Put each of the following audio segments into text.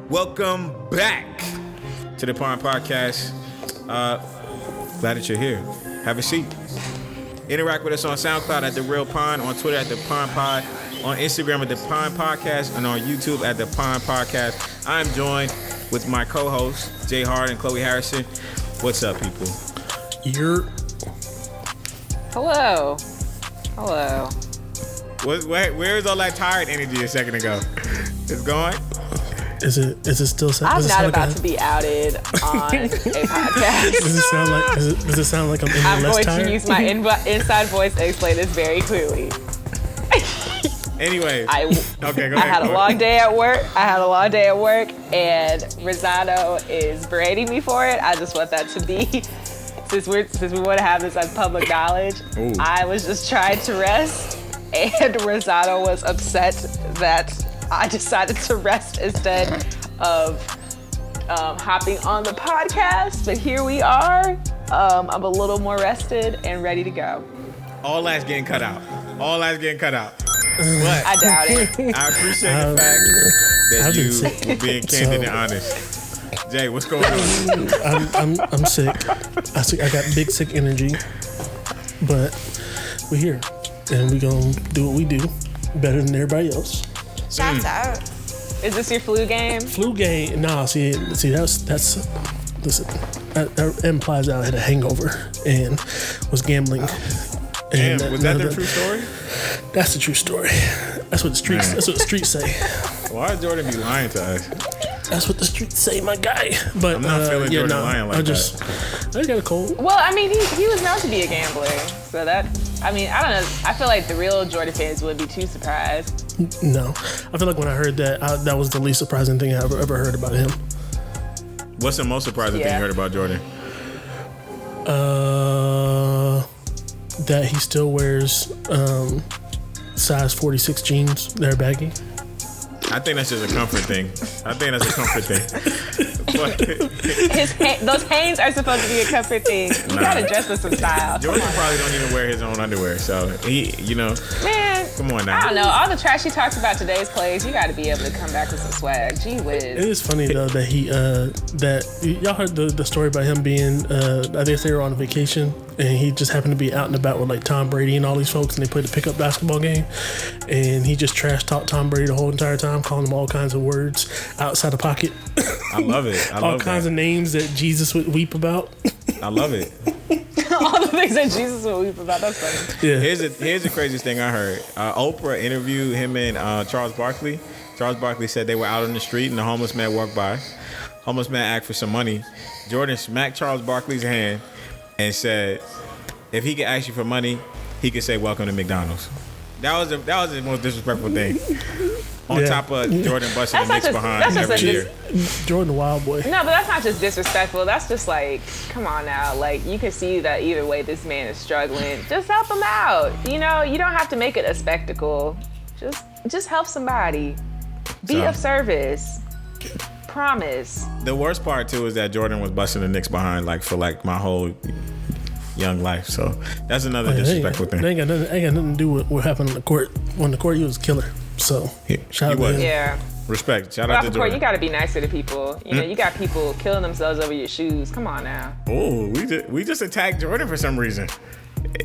Welcome back to the Pond Podcast. Glad that you're here. Have a seat. Interact with us on SoundCloud at The Real Pond, on Twitter at The Pond Pod, on Instagram at The Pond Podcast, and on YouTube at The Pond Podcast. I'm joined with my co-hosts, Jay Hard and Chloe Harrison. What's up, people? Hello. Where's all that tired energy a second ago? It's gone? Is it still? I'm not about to be outed on a podcast. Does it sound like I'm any I'm less going tired? to use my inside voice to explain this very clearly. Anyway, I had a long day at work, and Rossano is berating me for it. I just want that to be, since we want to have this as public knowledge. Ooh. I was just trying to rest, and Rossano was upset that I decided to rest instead of hopping on the podcast, but here we are. I'm a little more rested and ready to go. All that's getting cut out. But I doubt it. I appreciate the fact that you were being candid and honest. Jay, what's going on? I'm sick. I got big sick energy, but we're here, and we gonna do what we do better than everybody else. Shouts out. Is this your flu game? Flu game? Nah. See, that's. Listen, that implies that I had a hangover and was gambling. Damn, was that the true story? That's the true story. That's what the streets. That's what the streets say. Why would Jordan be lying to us? That's what the streets say, my guy. But I'm not feeling Jordan lying like that. I got a cold. Well, I mean, he was known to be a gambler, so that. I mean, I don't know. I feel like the real Jordan fans wouldn't be too surprised. No, I feel like when I heard that, that was the least surprising thing I ever heard about him. What's the most surprising thing you heard about Jordan? That he still wears size 46 jeans that are baggy. I think that's just a comfort thing. But Those Hanes are supposed to be a comfort thing. You gotta dress with some style. Jordan probably don't even wear his own underwear, so he, Man, come on now. I don't know. All the trash he talks about today's plays, you gotta be able to come back with some swag. Gee whiz. It is funny though that he that y'all heard the story about him being I guess they were on a vacation and he just happened to be out and about with like Tom Brady and all these folks and they played a pickup basketball game and he just trash talked Tom Brady the whole entire time, calling him all kinds of words outside the pocket. I love it. All kinds of names that Jesus would weep about. I love it. All the things that Jesus would weep about. That's funny. Yeah. Here's the craziest thing I heard. Oprah interviewed him and Charles Barkley. Charles Barkley said they were out on the street and the homeless man walked by. Homeless man asked for some money. Jordan smacked Charles Barkley's hand and said, if he could ask you for money, he could say, welcome to McDonald's. That was the most disrespectful thing. On top of Jordan busting the Knicks behind every year. Jordan the wild boy. No, but that's not just disrespectful. That's just like, come on now. Like, you can see that either way this man is struggling. Just help him out. You know, you don't have to make it a spectacle. Just help somebody. Be of service. Promise. The worst part, too, is that Jordan was busting the Knicks behind for my whole young life. So that's another disrespectful thing. Ain't got nothing to do with what happened on the court. On the court, he was a killer. So shout out to him. Yeah. Respect. Shout out to Jordan. You got to be nicer to people. You know, you got people killing themselves over your shoes. Come on now. Oh, we just attacked Jordan for some reason.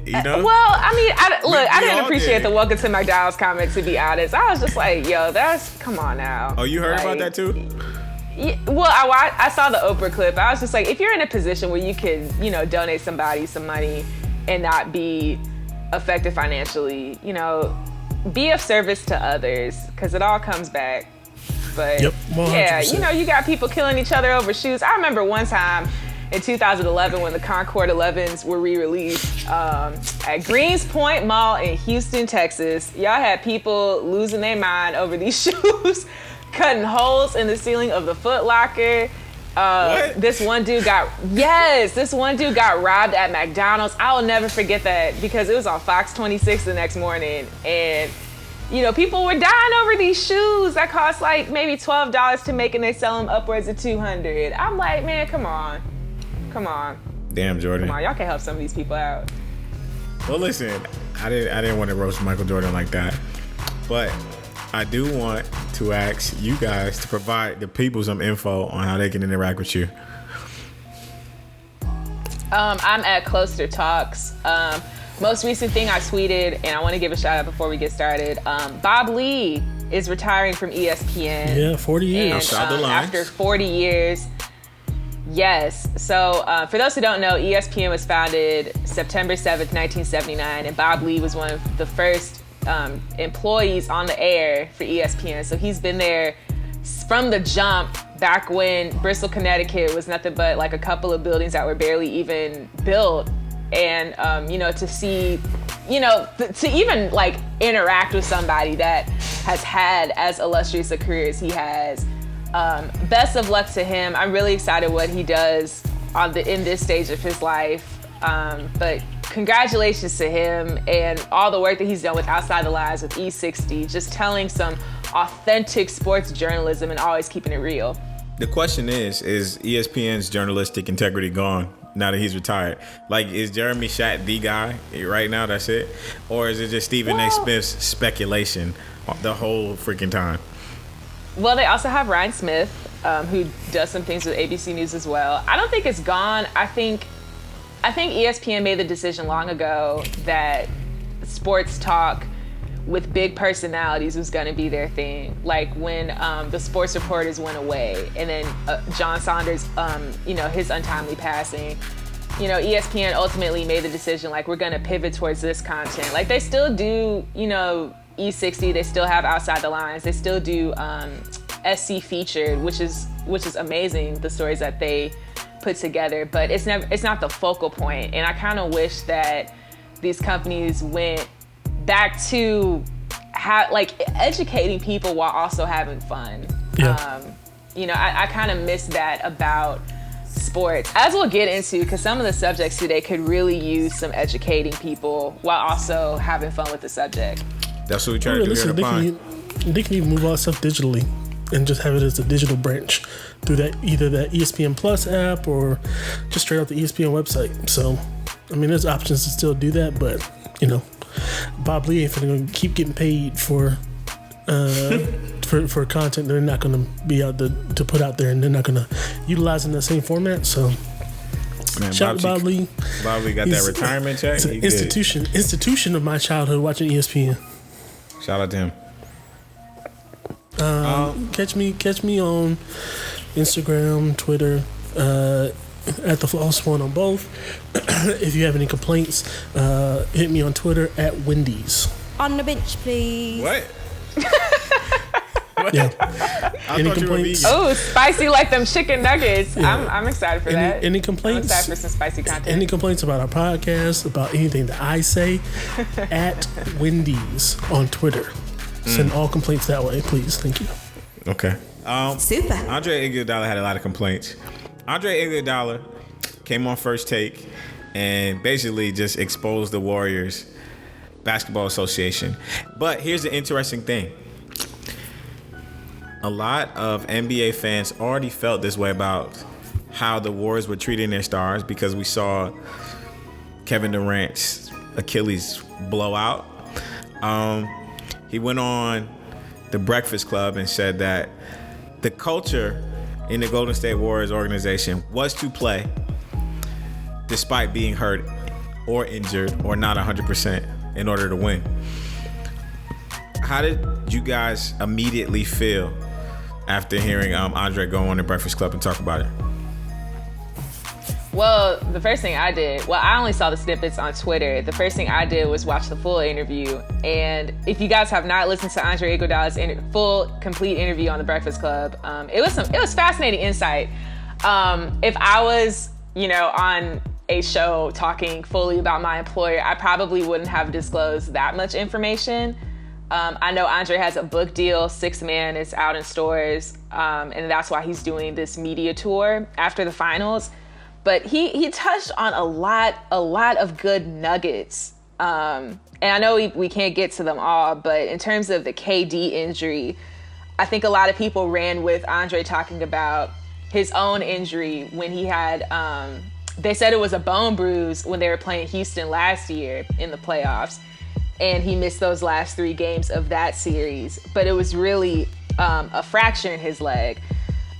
You know? Well, I mean, I didn't appreciate the welcome to McDonald's comment, to be honest. I was just like, yo, come on now. Oh, you heard about that too? Yeah, well, I saw the Oprah clip. I was just like, if you're in a position where you can, donate somebody some money and not be affected financially, be of service to others, because it all comes back. But yeah, you got people killing each other over shoes. I remember one time in 2011 when the Concord 11s were re-released at Greens Point Mall in Houston, Texas. Y'all had people losing their mind over these shoes, cutting holes in the ceiling of the Foot Locker. This one dude got robbed at McDonald's. I will never forget that because it was on Fox 26 the next morning. And, people were dying over these shoes that cost like maybe $12 to make and they sell them upwards of $200. I'm like, man, come on. Damn, Jordan. Come on, y'all can help some of these people out. Well, listen, I didn't want to roast Michael Jordan like that. But I do want to to ask you guys to provide the people some info on how they can interact with you. I'm at Closer Talks. Most recent thing I tweeted, and I want to give a shout out before we get started. Bob Lee is retiring from ESPN. Yeah, 40 years. Outside the lines. After 40 years. Yes. So for those who don't know, ESPN was founded September 7th, 1979, and Bob Lee was one of the first employees on the air for ESPN. So he's been there from the jump, back when Bristol, Connecticut was nothing but like a couple of buildings that were barely even built. And, to see, to even like interact with somebody that has had as illustrious a career as he has. Best of luck to him. I'm really excited what he does in this stage of his life. But congratulations to him and all the work that he's done with Outside the Lines, with E60, just telling some authentic sports journalism and always keeping it real. The question is ESPN's journalistic integrity gone now that he's retired? Like, is Jeremy Schatt the guy right now? That's it? Or is it just Stephen A. Smith's speculation the whole freaking time? Well, they also have Ryan Smith, who does some things with ABC News as well. I don't think it's gone. I think ESPN made the decision long ago that sports talk with big personalities was going to be their thing. Like when the sports reporters went away, and then John Saunders, his untimely passing. ESPN ultimately made the decision, like, we're going to pivot towards this content. Like, they still do, E60, they still have Outside the Lines, they still do SC Featured, which is amazing, the stories that they put together, but it's not the focal point. And I kind of wish that these companies went back to educating people while also having fun. Yeah. I kind of miss that about sports, as we'll get into, because some of the subjects today could really use some educating people while also having fun with the subject. That's what we try to do here at the Pine. They can even move all that stuff digitally and just have it as a digital branch through either that ESPN Plus app or just straight off the ESPN website. So, I mean, there's options to still do that, but, Bob Lee ain't gonna keep getting paid for content they're not gonna be out to put out there, and they're not gonna utilize in the same format. So, man, shout out to Bob Lee. Bob Lee got that retirement check. It's an institution of my childhood watching ESPN. Shout out to him. Catch me on Instagram, Twitter, at the Floss One on both. If you have any complaints, hit me on Twitter at Wendy's. On the bench, please. What? Yeah. Any complaints? Oh, spicy like them chicken nuggets. Yeah. I'm excited for that. Any complaints? I'm excited for some spicy content. Any complaints about our podcast, about anything that I say, at Wendy's on Twitter. Send all complaints that way, please. Thank you. Okay. Super. Andre Iguodala had a lot of complaints. Andre Iguodala came on First Take and basically just exposed the Warriors Basketball Association. But here's the interesting thing. A lot of NBA fans already felt this way about how the Warriors were treating their stars, because we saw Kevin Durant's Achilles blow out. He went on the Breakfast Club and said that the culture in the Golden State Warriors organization was to play despite being hurt or injured or not 100% in order to win. How did you guys immediately feel after hearing Andre go on the Breakfast Club and talk about it? Well, the first thing I did, I only saw the snippets on Twitter. The first thing I did was watch the full interview. And if you guys have not listened to Andre Iguodala's full, complete interview on the Breakfast Club, it was fascinating insight. If I was, on a show talking fully about my employer, I probably wouldn't have disclosed that much information. I know Andre has a book deal, 6 Man, is out in stores, and that's why he's doing this media tour after the finals. But he touched on a lot of good nuggets. And I know we can't get to them all, but in terms of the KD injury, I think a lot of people ran with Andre talking about his own injury when he had, they said it was a bone bruise when they were playing Houston last year in the playoffs. And he missed those last 3 games of that series. But it was really a fracture in his leg.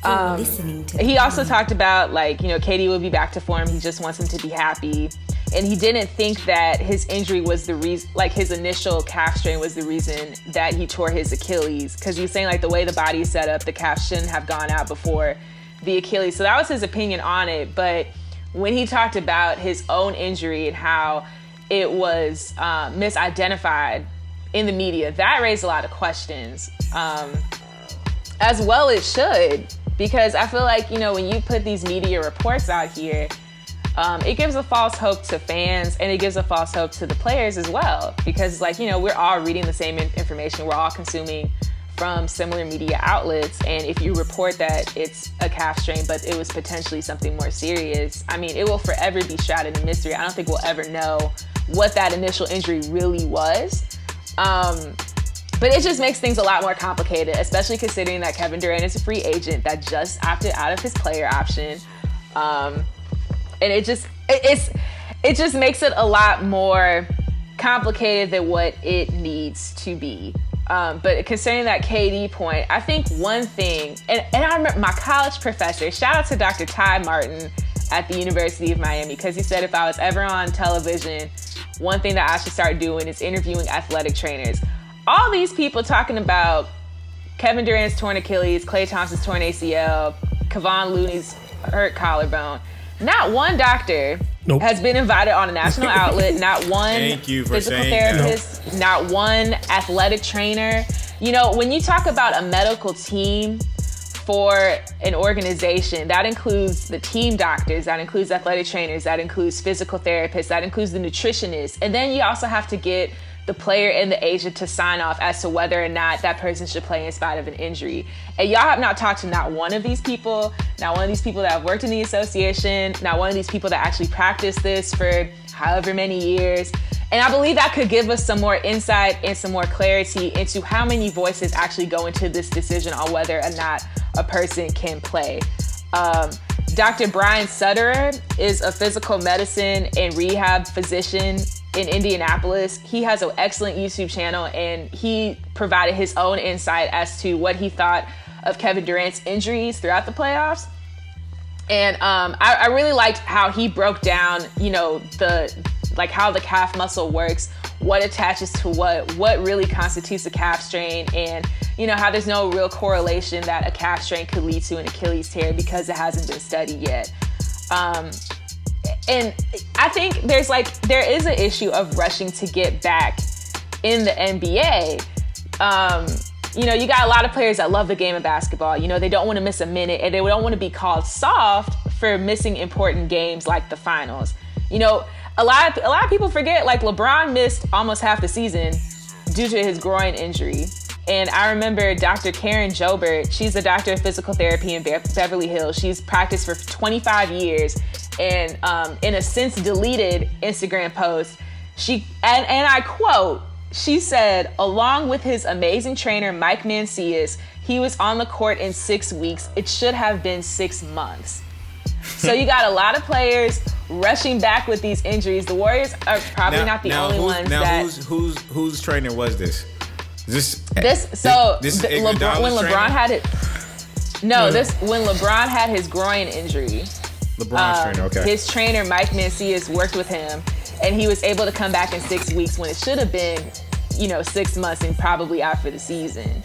Listening to He also talked about, like, KD will be back to form. He just wants him to be happy. And he didn't think that his injury was the reason, like his initial calf strain was the reason that he tore his Achilles. Because he was saying, like, the way the body is set up, the calf shouldn't have gone out before the Achilles. So that was his opinion on it. But when he talked about his own injury and how it was misidentified in the media, that raised a lot of questions, as well it should, because I feel like, when you put these media reports out here, it gives a false hope to fans, and it gives a false hope to the players as well, because like, we're all reading the same information, we're all consuming from similar media outlets, and if you report that it's a calf strain but it was potentially something more serious, I mean, it will forever be shrouded in mystery. I don't think we'll ever know what that initial injury really was. But it just makes things a lot more complicated, especially considering that Kevin Durant is a free agent that just opted out of his player option. And it just makes it a lot more complicated than what it needs to be. But concerning that KD point, I think one thing, and I remember my college professor, shout out to Dr. Ty Martin at the University of Miami, because he said if I was ever on television, one thing that I should start doing is interviewing athletic trainers. All these people talking about Kevin Durant's torn Achilles, Klay Thompson's torn ACL, Kevon Looney's hurt collarbone. Not one doctor has been invited on a national outlet. Not one physical therapist. Not one athletic trainer. When you talk about a medical team for an organization, that includes the team doctors, that includes athletic trainers, that includes physical therapists, that includes the nutritionists. And then you also have to get the player and the agent to sign off as to whether or not that person should play in spite of an injury. And y'all have not talked to not one of these people, not one of these people that have worked in the association, not one of these people that actually practiced this for however many years. And I believe that could give us some more insight and some more clarity into how many voices actually go into this decision on whether or not a person can play. Dr. Brian Sutterer is a physical medicine and rehab physician in Indianapolis. He has an excellent YouTube channel, and he provided his own insight as to what he thought of Kevin Durant's injuries throughout the playoffs. And I really liked how he broke down, how the calf muscle works, what attaches to what really constitutes a calf strain, and how there's no real correlation that a calf strain could lead to an Achilles tear because it hasn't been studied yet. And I think there is an issue of rushing to get back in the NBA. You got a lot of players that love the game of basketball. They don't want to miss a minute, and they don't want to be called soft for missing important games like the finals. A lot of people forget, like, LeBron missed almost half the season due to his groin injury. And I remember Dr. Karen Jobert, she's a doctor of physical therapy in Beverly Hills. She's practiced for 25 years. And in a since deleted Instagram post, and I quote, she said, along with his amazing trainer, Mike Mancias, he was on the court in 6 weeks. It should have been 6 months. So you got a lot of players rushing back with these injuries. The Warriors are probably not the only ones that... whose trainer was this? When LeBron had his groin injury, LeBron's trainer, okay. His trainer, Mike Mancias, worked with him, and he was able to come back in 6 weeks when it should have been, 6 months and probably out for the season.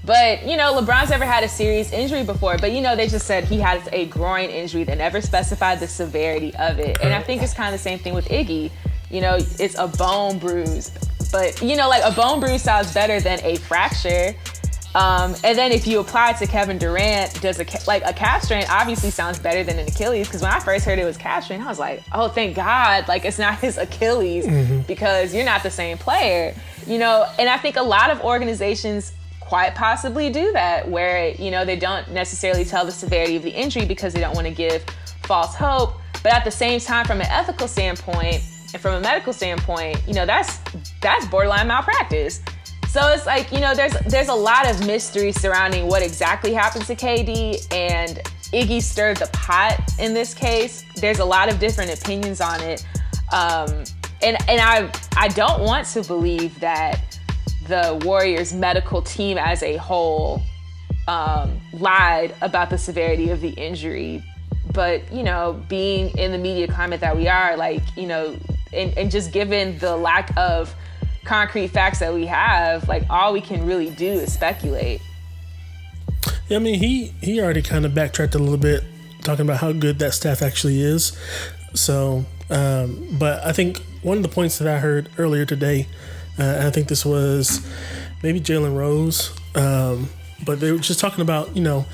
But, LeBron's never had a serious injury before, but, they just said he had a groin injury. They never specified the severity of it. And I think it's kind of the same thing with Iggy. It's a bone bruise. But, a bone bruise sounds better than a fracture. And then if you apply it to Kevin Durant, a calf strain obviously sounds better than an Achilles. Because when I first heard it was calf strain, I was like, oh, thank God. It's not his Achilles because you're not the same player. And I think a lot of organizations quite possibly do that, where, they don't necessarily tell the severity of the injury because they don't want to give false hope. But at the same time, from an ethical standpoint and from a medical standpoint, that's borderline malpractice. So it's like, there's a lot of mystery surrounding what exactly happened to KD, and Iggy stirred the pot in this case. There's a lot of different opinions on it. And I don't want to believe that the Warriors medical team as a whole lied about the severity of the injury. But, you know, being in the media climate that we are, like, you know, and just given the lack of concrete facts that we have, like, all we can really do is speculate. Yeah, I mean, he already kind of backtracked a little bit, talking about how good that staff actually is. So, but I think one of the points that I heard earlier today, I think this was maybe Jalen Rose, but they were just talking about, you know,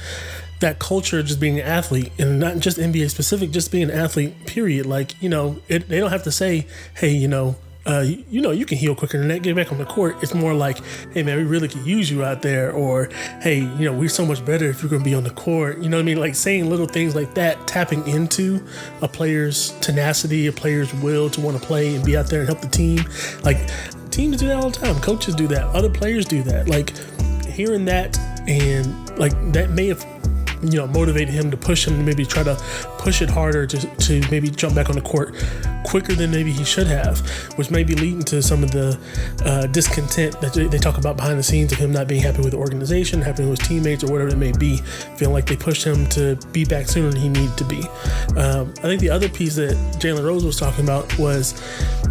that culture of just being an athlete, and not just NBA specific, just being an athlete, period. Like, you know, they don't have to say, hey, you know, you can heal quicker than that, get back on the court. It's more like, hey man, we really could use you out there, or hey, you know, we're so much better if you're going to be on the court. You know what I mean? Like saying little things like that, tapping into a player's tenacity, a player's will to want to play and be out there and help the team. Like teams do that all the time. Coaches do that. Other players do that. Like hearing that, and like that may have, you know, motivated him to push him to maybe try to push it harder to maybe jump back on the court quicker than maybe he should have, which may be leading to some of the discontent that they talk about behind the scenes of him not being happy with the organization, happy with his teammates, or whatever it may be, feeling like they pushed him to be back sooner than he needed to be. I think the other piece that Jalen Rose was talking about was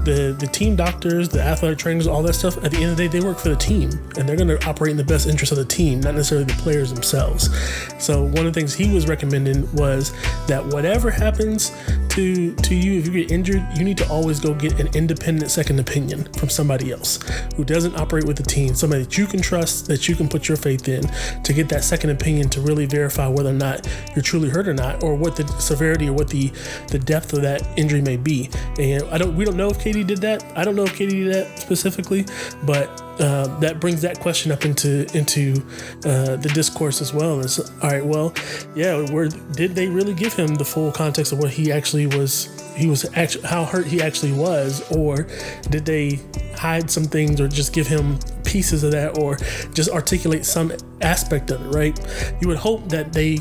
the team doctors, the athletic trainers, all that stuff. At the end of the day, they work for the team, and they're going to operate in the best interest of the team, not necessarily the players themselves. So one of the things he was recommending was that whatever happens to you, if you get injured, you need to always go get an independent second opinion from somebody else who doesn't operate with the team, somebody that you can trust, that you can put your faith in, to get that second opinion to really verify whether or not you're truly hurt or not, or what the severity or what the depth of that injury may be. And we don't know if KD did that. I don't know if KD did that specifically, but that brings that question up into the discourse as well. It's all right. Well, yeah, did they really give him the full context of what he actually was? How hurt he actually was, or did they hide some things, or just give him pieces of that, or just articulate some aspect of it? Right? You would hope that they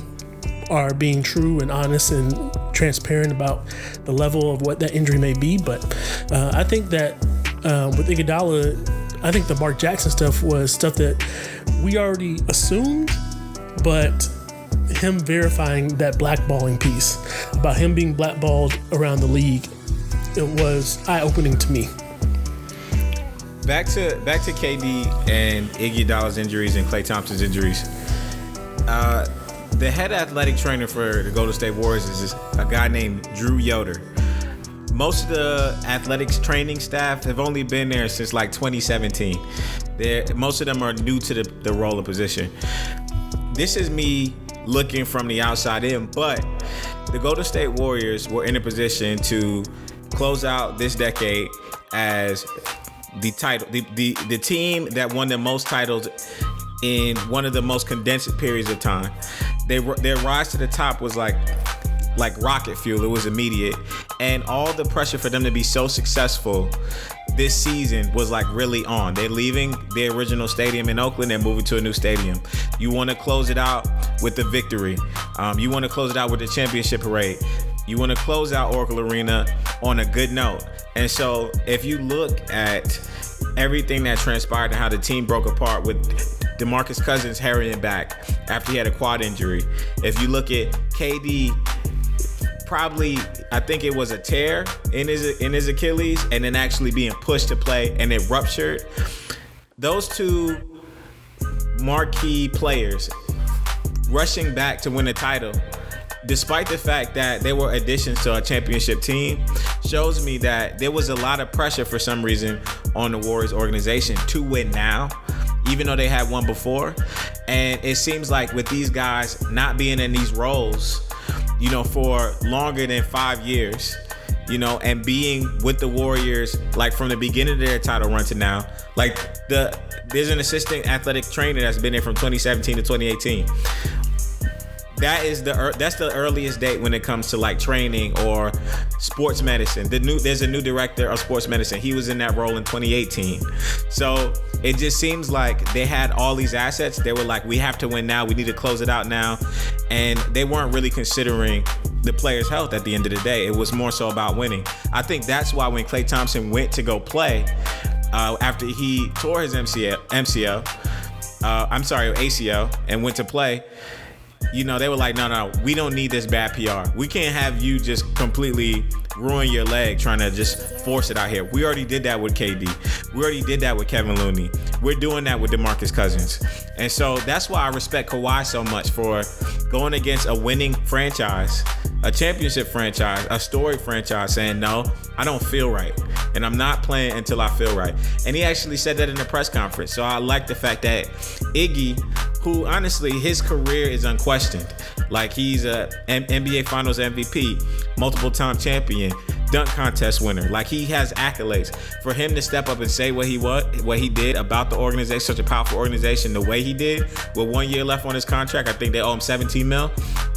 are being true and honest and transparent about the level of what that injury may be. But I think that with Iguodala, I think the Mark Jackson stuff was stuff that we already assumed, but him verifying that blackballing piece about him being blackballed around the league, it was eye-opening to me. Back to KD and Iguodala's injuries and Klay Thompson's injuries. The head athletic trainer for the Golden State Warriors is a guy named Drew Yoder. Most of the athletics training staff have only been there since like 2017. Most of them are new to the role of position. This is me looking from the outside in, but the Golden State Warriors were in a position to close out this decade as the team that won the most titles in one of the most condensed periods of time. Their rise to the top was like rocket fuel. It was immediate, and all the pressure for them to be so successful this season was like really on. They're leaving their original stadium in Oakland and moving to a new stadium. You want to close it out with the victory. You want to close it out with the championship parade. You want to close out Oracle Arena on a good note. And so if you look at everything that transpired and how the team broke apart with DeMarcus Cousins hurrying back after he had a quad injury. If you look at KD, probably, I think it was a tear in his Achilles, and then actually being pushed to play and it ruptured. Those two marquee players rushing back to win the title, despite the fact that they were additions to a championship team, shows me that there was a lot of pressure for some reason on the Warriors organization to win now, even though they had won before. And it seems like with these guys not being in these roles, you know, for longer than 5 years, you know, and being with the Warriors like from the beginning of their title run to now, like there's an assistant athletic trainer that's been there from 2017 to 2018. That's the earliest date when it comes to like training or sports medicine. There's a new director of sports medicine. He was in that role in 2018. So it just seems like they had all these assets. They were like, we have to win now. We need to close it out now. And they weren't really considering the players' health at the end of the day. It was more so about winning. I think that's why when Klay Thompson went to go play, after he tore his ACL, and went to play. You know, they were like, no, we don't need this bad PR. We can't have you just completely ruin your leg trying to just force it out here. We already did that with KD. We already did that with Kevin Looney. We're doing that with DeMarcus Cousins. And so that's why I respect Kawhi so much for going against a winning franchise, a championship franchise, a storied franchise, saying, no, I don't feel right. And I'm not playing until I feel right. And he actually said that in the press conference. So I like the fact that Iggy, who honestly, his career is unquestioned. Like, he's a NBA Finals MVP, multiple time champion, dunk contest winner. Like, he has accolades. For him to step up and say what he did about the organization, such a powerful organization, the way he did, with 1 year left on his contract, I think they owe him $17 million.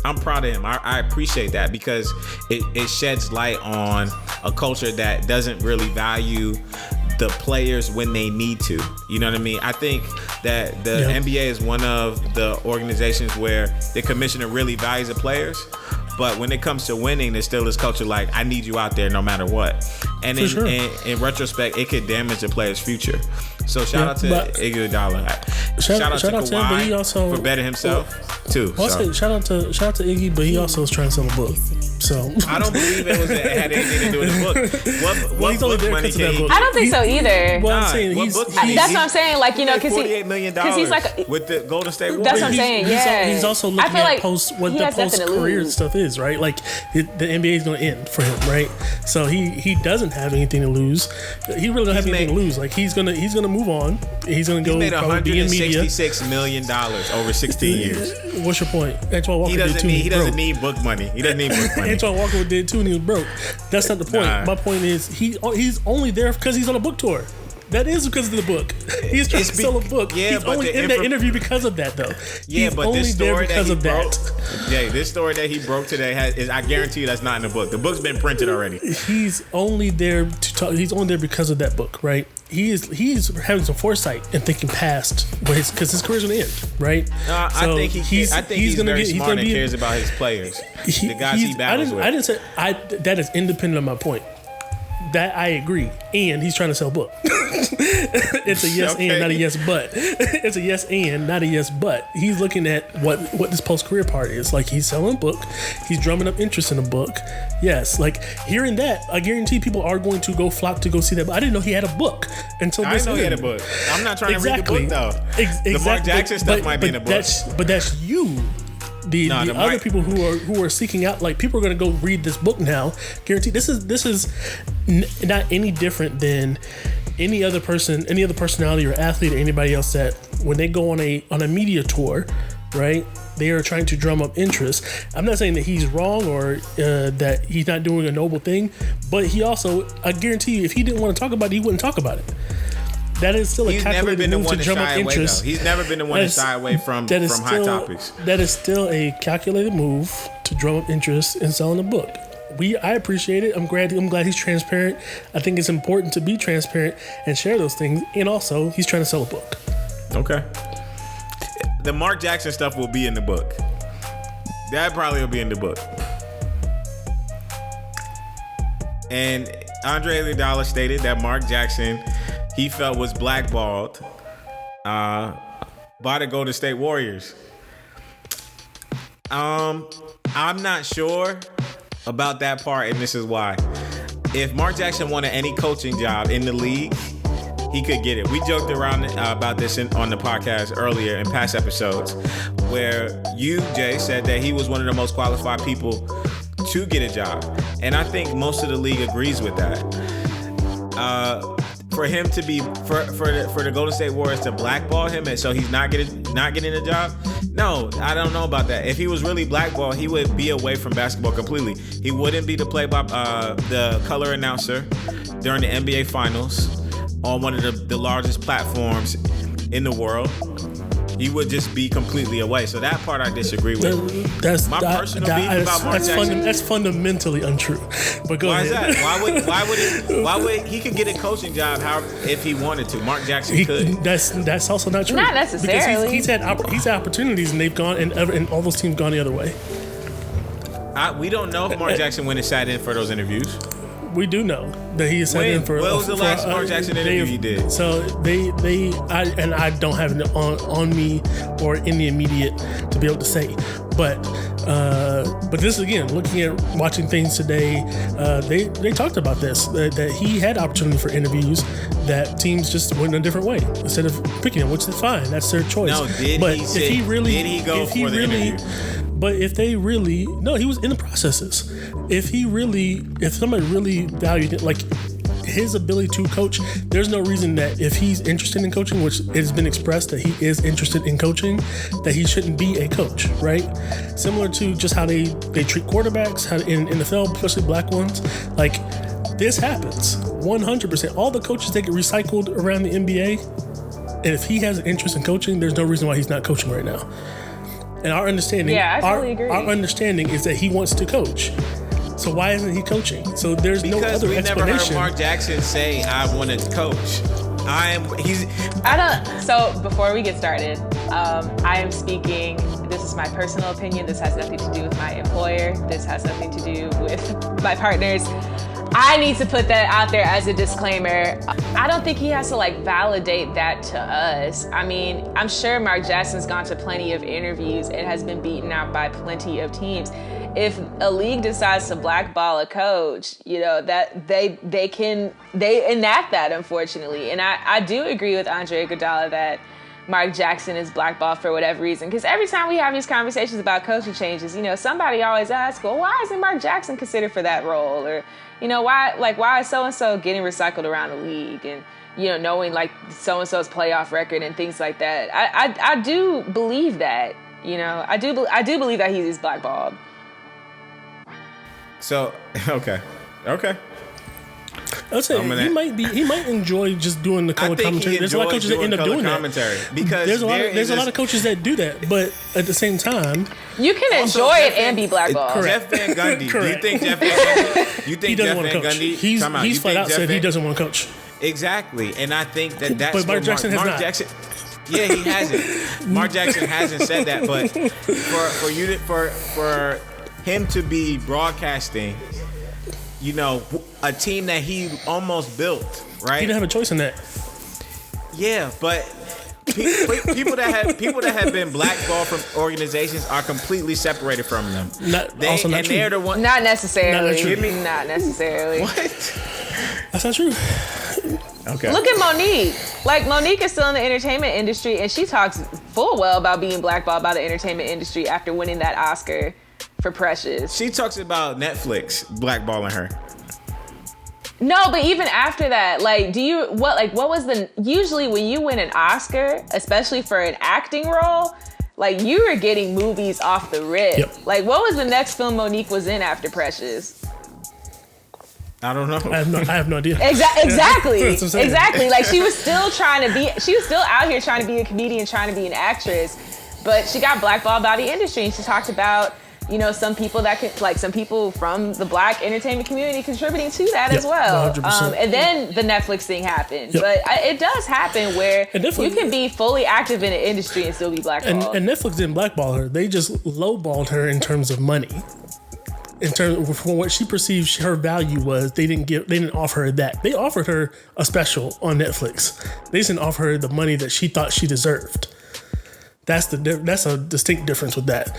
I'm proud of him. I appreciate that, because it sheds light on a culture that doesn't really value the players when they need to. You know what I mean? I think that the NBA is one of the organizations where the commissioner really values the players. But when it comes to winning, there's still this culture like, I need you out there no matter what. And in retrospect, it could damage the player's future. So shout out to Iguodala. Shout out to Kawhi, but he also, for betting himself too. I'll say shout out to Iggy, but he also was trying to sell a book. So I don't believe it had anything to do with the book. What book money can he? I don't think so either. Well, I'm saying that's what I'm saying. Like, you know, because $48 million he's like with the Golden State Warriors. That's what I'm saying. Yeah, he's also looking at like what the post career stuff is, right? Like, the NBA is going to end for him, right? So he doesn't have anything to lose. He really doesn't have anything to lose. Like, he's gonna move on. He's gonna go. He's made $166 million over 16 years. What's your point? Antoine Walker he doesn't need book money. He doesn't need book money. Antoine Walker did too, and he was broke. That's not the point. My point is he's only there because he's on a book tour. That is because of the book. He's trying to sell a book. Yeah, he's only in that interview because of that, though. Yeah, he's but only this story there because of that. Jay, this story that he broke today I guarantee you that's not in the book. The book's been printed already. He's only there to talk. He's only there because of that book, right? He's having some foresight and thinking past because his career's gonna end, right? I think he's very smart and cares about his players, the guys he battles with. I didn't say that is independent of my point. That I agree, and he's trying to sell a book. It's a yes and not a yes but. It's a yes and not a yes but. He's looking at what this post career part is. Like, he's selling a book, he's drumming up interest in a book. Yes, like, hearing that, I guarantee people are going to go flock to go see that. But I didn't know he had a book until this. I didn't know he had a book. I'm not trying to read the book though. The Mark Jackson stuff might be in the book. But that's you. The other people who are seeking out, like, people are going to go read this book now. Guaranteed. This is not any different than any other person, any other personality or athlete or anybody else that when they go on a media tour, right? They are trying to drum up interest. I'm not saying that he's wrong or that he's not doing a noble thing, but he also, I guarantee you, if he didn't want to talk about it, he wouldn't talk about it. That is still a calculated move to drum up interest. He's never been the one to shy away from hot topics. That is still a calculated move to drum up interest in selling a book. I appreciate it. I'm glad he's transparent. I think it's important to be transparent and share those things. And also, he's trying to sell a book. Okay. The Mark Jackson stuff will be in the book. That probably will be in the book. And Andre Iguodala stated that Mark Jackson, he felt, was blackballed by the Golden State Warriors. I'm not sure about that part, and this is why. If Mark Jackson wanted any coaching job in the league, he could get it. We joked around about this on the podcast earlier in past episodes, where you, Jay, said that he was one of the most qualified people to get a job. And I think most of the league agrees with that. For him to be for the Golden State Warriors to blackball him, and so he's not getting a job. No, I don't know about that. If he was really blackballed, he would be away from basketball completely. He wouldn't be the the color announcer during the NBA Finals on one of the largest platforms in the world. He would just be completely away. So that part I disagree with. That's my personal beef about Mark Jackson. That's fundamentally untrue. But go ahead. Why is that? Why would he could get a coaching job if he wanted to? Mark Jackson could. That's also not true. Not necessarily. Because he's had opportunities and they've gone and all those teams gone the other way. We don't know if Mark Jackson went and sat in for those interviews. we do know that he is set in for. What was the last Mark Jackson interview he did? So I don't have it on me or in the immediate to be able to say, but this again, looking at watching things today, they talked about this that he had opportunity for interviews that teams just went a different way instead of picking him, which is fine. That's their choice. No, did he go for the interview? But if they really, no, he was in the processes. If somebody really valued it, like his ability to coach, there's no reason that if he's interested in coaching, which it has been expressed that he is interested in coaching, that he shouldn't be a coach, right? Similar to just how they treat quarterbacks, how in NFL, especially black ones, like this happens 100%. All the coaches that get recycled around the NBA, and if he has an interest in coaching, there's no reason why he's not coaching right now. And our understanding, I totally agree. Our understanding is that he wants to coach. So why isn't he coaching? So there's no other explanation. Because we never heard Mark Jackson say, "I want to coach." So before we get started, I am speaking. This is my personal opinion. This has nothing to do with my employer. This has nothing to do with my partners. I need to put that out there as a disclaimer. I don't think he has to validate that to us. I mean, I'm sure Mark Jackson's gone to plenty of interviews and has been beaten out by plenty of teams. If a league decides to blackball a coach, that they enact that, unfortunately. And I do agree with Andre Iguodala that Mark Jackson is blackballed for whatever reason. Because every time we have these conversations about coaching changes, somebody always asks, well, why isn't Mark Jackson considered for that role? Or, why is so-and-so getting recycled around the league? And, knowing so-and-so's playoff record and things like that. I do believe that, I do believe that he's blackballed. So, okay. I would say he might enjoy just doing the color commentary. There's a lot of coaches that end up doing that. Because there's a lot of coaches that do that, but at the same time, you can enjoy it and be blackballed. Jeff Van Gundy. Do you think Jeff Van Gundy? He doesn't want to coach. He's flat out said he doesn't want to coach. Exactly, and I think that's. But Mark Jackson has not. Yeah, he hasn't. Mark Jackson hasn't said that, but for him to be broadcasting, a team that he almost built, right? He didn't have a choice in that. Yeah, but people that have been blackballed from organizations are completely separated from them. They're the one. Not necessarily. Not necessarily. What? That's not true. Okay. Look at Monique. Monique is still in the entertainment industry, and she talks full well about being blackballed by the entertainment industry after winning that Oscar for Precious. She talks about Netflix blackballing her. No, but even after that, what was usually when you win an Oscar, especially for an acting role, you were getting movies off the rip. Yep. What was the next film Monique was in after Precious? I don't know. I have no idea. Exactly. Exactly. She was still out here trying to be a comedian, trying to be an actress, but she got blackballed by the industry, and she talked about some people that could, some people from the black entertainment community contributing to that as well. And then the Netflix thing happened. Yep. But it does happen where you can be fully active in the industry and still be blackballed. And Netflix didn't blackball her. They just lowballed her in terms of money. In terms of what she perceived her value was, they didn't offer her that. They offered her a special on Netflix. They just didn't offer her the money that she thought she deserved. That's a distinct difference with that.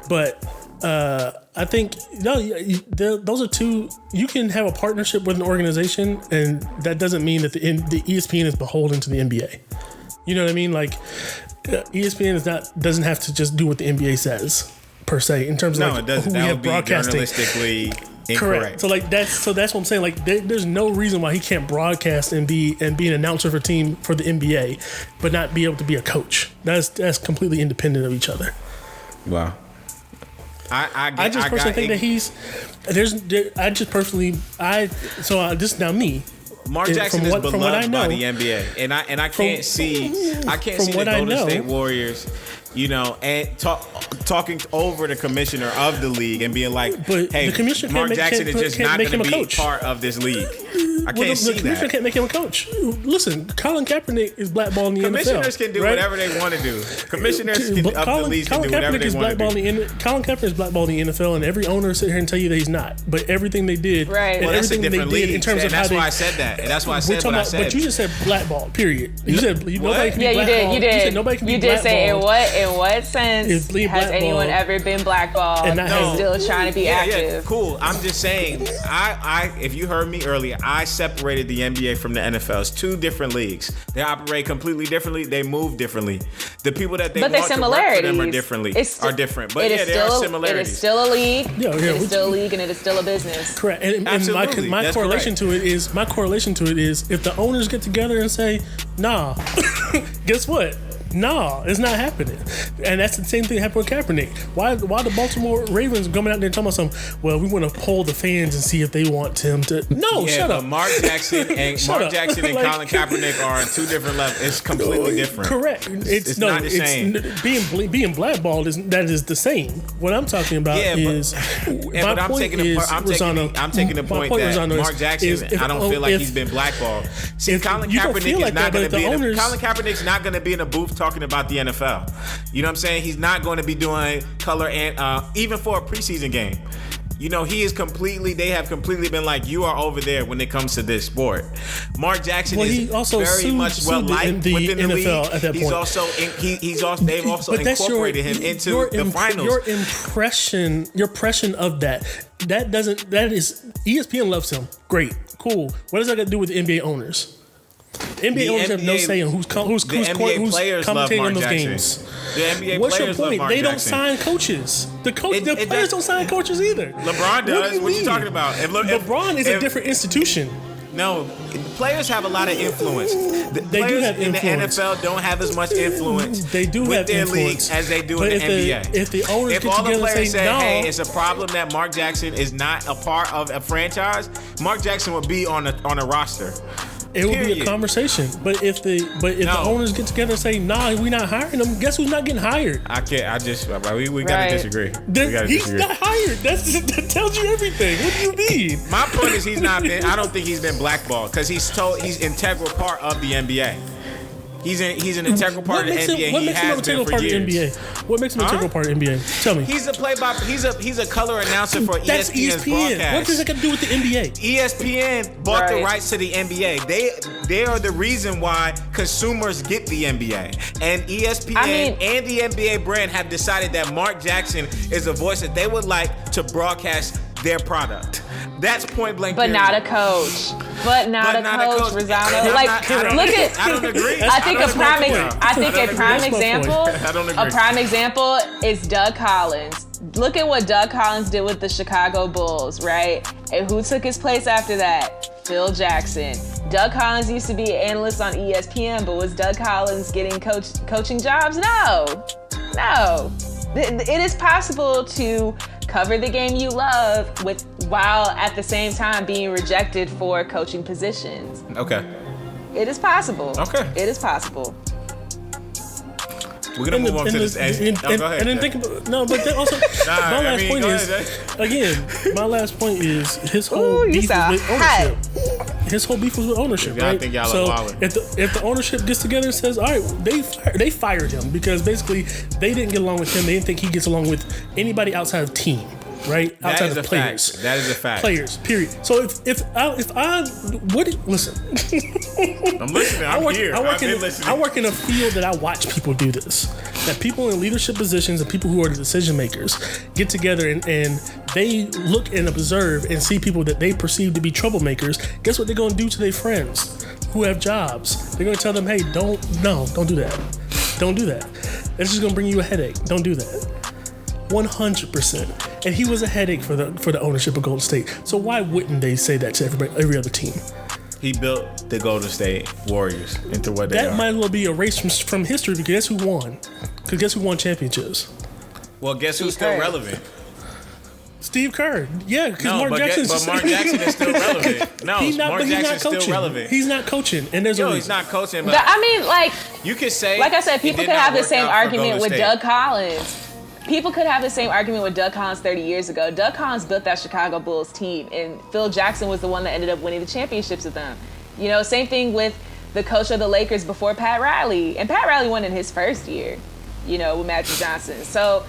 But I think those are two. You can have a partnership with an organization, and that doesn't mean that the ESPN is beholden to the NBA. You know what I mean? ESPN doesn't have to just do what the NBA says per se in terms of it doesn't. Who we that have would be broadcasting. Journalistically Correct. incorrect. So that's what I'm saying. There's no reason why he can't broadcast and be an announcer for the NBA, but not be able to be a coach. That's completely independent of each other. Wow. I just personally think that this is now me. Mark Jackson is beloved by the NBA, and I can't see the Golden State Warriors you know, and talking over the commissioner of the league and being like, But hey, the commissioner Mark can't Jackson is just can't not make going to him a be coach. part of this league. I Well, can't see the commissioner that. can't make him a coach. Listen, Colin Kaepernick is blackballed in the Commissioners NFL. can do right? whatever they want to do. Commissioners of But the leagues can do whatever they want to do. Colin Kaepernick is blackballed in the NFL, and every owner sit here and tell you that he's not. But everything they did, Right. and Well, that's a everything they different did league, in terms and of how that's they. why I said that. And that's why I We're said talking what I about, said. but you just said blackballed. Period. You said nobody can be Yeah, you blackballed. did. said nobody can be You did say in blackballed. what sense Is being has anyone blackballed ever been blackballed and not and have- still trying to be Yeah, active? cool. I'm just saying, if you heard me earlier, I separated the NBA from the NFL. It's two different leagues. They operate completely differently. They move differently. The people that they But want there's to work for them are similarities. different. But It yeah, is there are still similarities. It is still a league. Yeah, It is still a league, and it is still a business. Correct. And Absolutely. my That's correlation correct. to it is if the owners get together and say, nah, guess what? No, it's not happening. And that's the same thing that happened with Kaepernick. Why the Baltimore Ravens coming out there and talking about something? Well, we want to poll the fans and see if they want him to. No, Yeah, shut but up. Mark Jackson and Shut up. Colin Like- Kaepernick are on two different levels. It's completely different. Correct. It's not the same. Being blackballed is the same. What I'm talking about Yeah, is but I'm taking the point that Mark Jackson, I don't feel like he's been blackballed. See, Colin you don't Kaepernick feel is like not that, going to but be the in owners- Colin Kaepernick's not going to be in a booth talking about the NFL. You know what I'm saying? He's not going to be doing color and even for a preseason game. You know, they have completely been like, you are over there when it comes to this sport. Mark Jackson he is also very much well liked the within the NFL league. at that He's point. also they've also But that's incorporated him into the finals. Your impression of that is ESPN loves him. Great, cool. What does that got to do with the NBA owners? NBA owners have no say on who's NBA players love commentating Mark on those Jackson. games. The NBA What's your players love point? Mark They don't Jackson. sign coaches. The It players does- don't sign coaches either. LeBron does. What you mean? talking about? LeBron is a different institution. No, players have a lot of influence. The They do players have in influence. the NFL don't have as much influence They do with have their influence. league as they do But in the NBA. if the owners If get all the together players and say, say, no, hey, it's a problem that Mark Jackson is not a part of a franchise, Mark Jackson would be on a roster. it would be period. a conversation. But if the No. owners get together and say, nah, we're not hiring him, guess who's not getting hired? I can't. We gotta Right. disagree. We gotta He's disagree. not hired. That tells you everything. What do you mean? My point is I don't think he's been blackballed because he's integral part of the NBA. He's an integral part of the NBA. What He makes him an has been integral for part of the years. NBA? What makes him an integral part of the NBA? Tell me. He's a color announcer for That's ESPN's ESPN. broadcast. What does that got to do with the NBA? ESPN bought the Right. rights to the NBA. They are the reason why consumers get the NBA. And ESPN and the NBA brand have decided that Mark Jackson is a voice that they would like to broadcast their product. That's point blank. But period. not a coach. But not a coach, Rossano. Like, look at. I don't agree. I think a prime agree. That's my example. I don't agree. A prime example is Doug Collins. Look at what Doug Collins did with the Chicago Bulls, right? And who took his place after that? Phil Jackson. Doug Collins used to be an analyst on ESPN, but was Doug Collins getting coaching jobs? No. It is possible to cover the game you love while at the same time being rejected for coaching positions. Okay. It is possible. Okay. It is possible. We're gonna move on to this. Go ahead. And then think about but then also my last point go is ahead. again. My last point is his whole Ooh, you beef was sound with ownership. His whole beef was with ownership, Yeah, I right? think y'all so are wildin'. if the ownership gets together and says, all right, they fired him because basically they didn't get along with him. They didn't think he gets along with anybody outside of team. Right That outside is of a players, fact. That is a fact. Players, period. So if I listen, I'm listening. I'm here. I've been listening. I work in a field that I watch people do this. That people in leadership positions and people who are the decision makers get together and they look and observe and see people that they perceive to be troublemakers. Guess what they're going to do to their friends who have jobs? They're going to tell them, hey, don't do that. Don't do that. It's just going to bring you a headache. Don't do that. 100%. And he was a headache for the ownership of Golden State. So why wouldn't they say that to every other team? He built the Golden State Warriors into what they are. That might as well be erased from history because guess who won? Because guess who won championships? Well, guess who's still relevant? Steve Kerr. Yeah, because No, Mark but Jackson's Mark Jackson is still relevant. No, Mark Jackson's still relevant. He's not coaching, and there's a reason. He's not coaching. But I mean, like you could say, like I said, people could have the same argument with State. Doug Collins. People could have the same argument with Doug Collins 30 years ago. Doug Collins built that Chicago Bulls team, and Phil Jackson was the one that ended up winning the championships with them. You know, same thing with the coach of the Lakers before Pat Riley. And Pat Riley won in his first year, you know, with Magic Johnson. So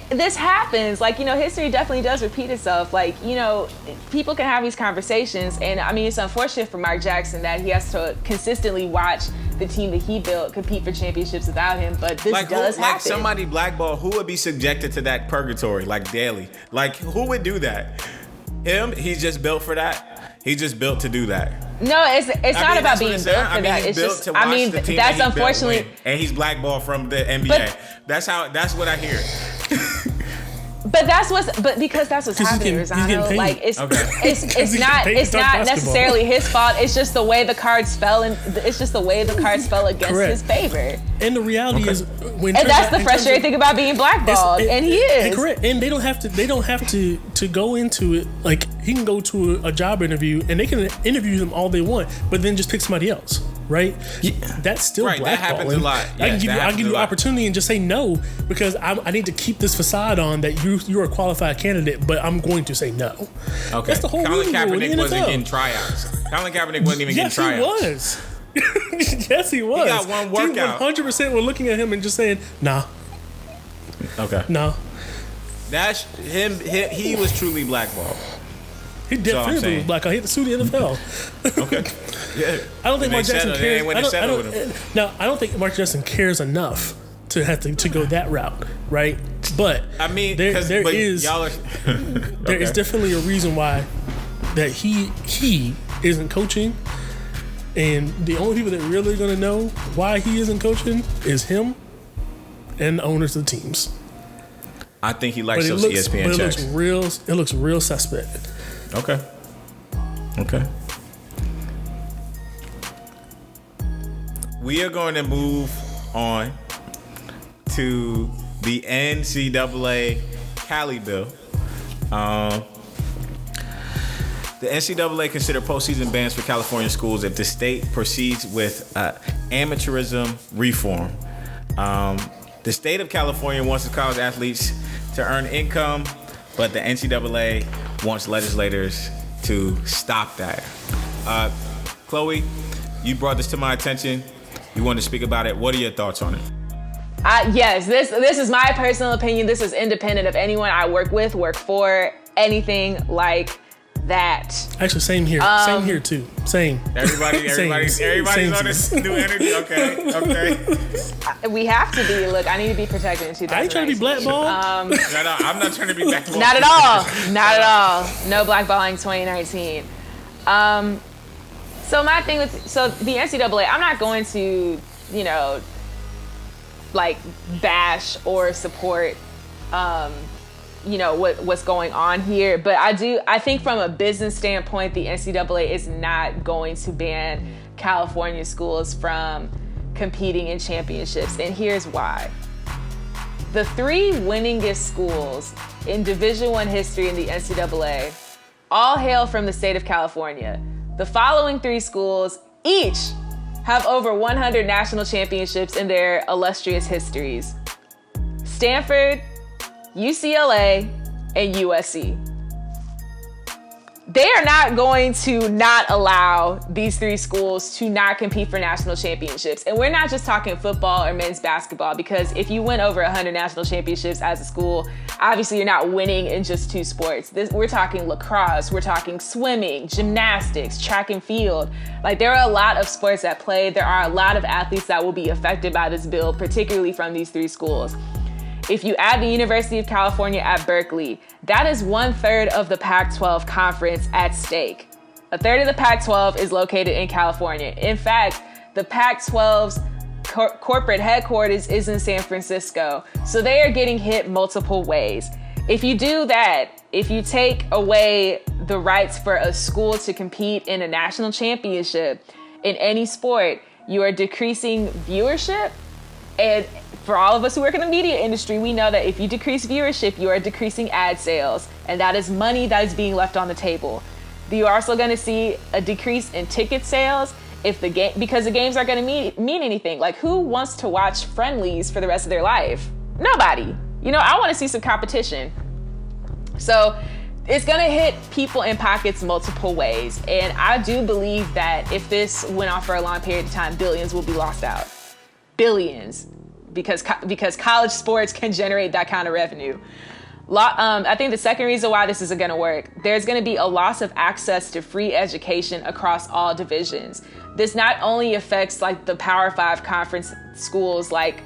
this happens. Like, you know, history definitely does repeat itself. Like, you know, people can have these conversations. And, I mean, it's unfortunate for Mark Jackson that he has to consistently watch the team that he built compete for championships without him. But this does happen. Like somebody blackball, who would be subjected to that purgatory, like daily? Like, who would do that? Him? He's just built for that? He's just built to do that. No, it's not about being built for that. It's just, I mean, that's unfortunately. And he's blackballed from the NBA. That's what I hear. But because that's what's happening, Rossano. Like it's not necessarily his fault. It's just the way the cards fell, and it's just the way the cards fell against his favor. And the reality is, and that's the frustrating thing about being blackballed, and he is. Correct. And they don't have to go into it. Like, he can go to a job interview, and they can interview him all they want, but then just pick somebody else. Right? Yeah. That's still blackballing. That happens a lot. I can give you opportunity and just say no, because I need to keep this facade on that you're a qualified candidate, but I'm going to say no. Okay. That's the whole Colin Kaepernick wasn't getting tryouts. Colin Kaepernick wasn't even getting tryouts. Yes, he was. Yes, he was. He got one workout. 100% were looking at him and just saying, nah. Okay. No. That's him. He was truly blackballed. He definitely was black. I hate to sue the NFL. Okay. Yeah. I don't think Mark Jackson cares. I don't think Mark Jackson cares enough to have to go that route, right? But I mean, there is definitely a reason why that he isn't coaching, and the only people that really are going to know why he isn't coaching is him and the owners of the teams. I think he likes those ESPN checks. It looks real suspect. Okay. We are going to move on to the NCAA Cali bill. The NCAA considered postseason bans for California schools if the state proceeds with amateurism reform. The state of California wants its college athletes to earn income, but the NCAA wants legislators to stop that. Chloe, you brought this to my attention. You wanted to speak about it. What are your thoughts on it? Yes, this is my personal opinion. This is independent of anyone I work with, work for, anything like that. Actually, same here. Same here too. Same. Everybody's on this new energy. Okay. We have to be. Look, I need to be protected in 2019. I ain't trying to be blackballed. No, I'm not trying to be blackballed. Not at all. Not at all. No blackballing 2019. So my thing with the NCAA, I'm not going to, like bash or support, what's going on here. But I think from a business standpoint, the NCAA is not going to ban California schools from competing in championships. And here's why. The 3 winningest schools in Division I history in the NCAA all hail from the state of California. The following 3 schools each have over 100 national championships in their illustrious histories: Stanford, UCLA, and USC. They are not going to not allow these 3 schools to not compete for national championships. And we're not just talking football or men's basketball, because if you win over 100 national championships as a school, obviously you're not winning in just 2 sports. We're talking lacrosse, we're talking swimming, gymnastics, track and field. Like, there are a lot of sports at play. There are a lot of athletes that will be affected by this bill, particularly from these 3 schools. If you add the University of California at Berkeley, that is 1/3 of the Pac-12 conference at stake. 1/3 of the Pac-12 is located in California. In fact, the Pac-12's corporate headquarters is in San Francisco. So they are getting hit multiple ways. If you do that, if you take away the rights for a school to compete in a national championship in any sport, you are decreasing viewership and For all of us who work in the media industry, we know that if you decrease viewership, you are decreasing ad sales, and that is money that is being left on the table. You're also going to see a decrease in ticket sales because the games aren't going to mean anything. Like, who wants to watch friendlies for the rest of their life? Nobody. I want to see some competition. So it's going to hit people in pockets multiple ways. And I do believe that if this went on for a long period of time, billions will be lost out. Billions. Because college sports can generate that kind of revenue. I think the second reason why this isn't going to work, there's going to be a loss of access to free education across all divisions. This not only affects like the Power 5 conference schools like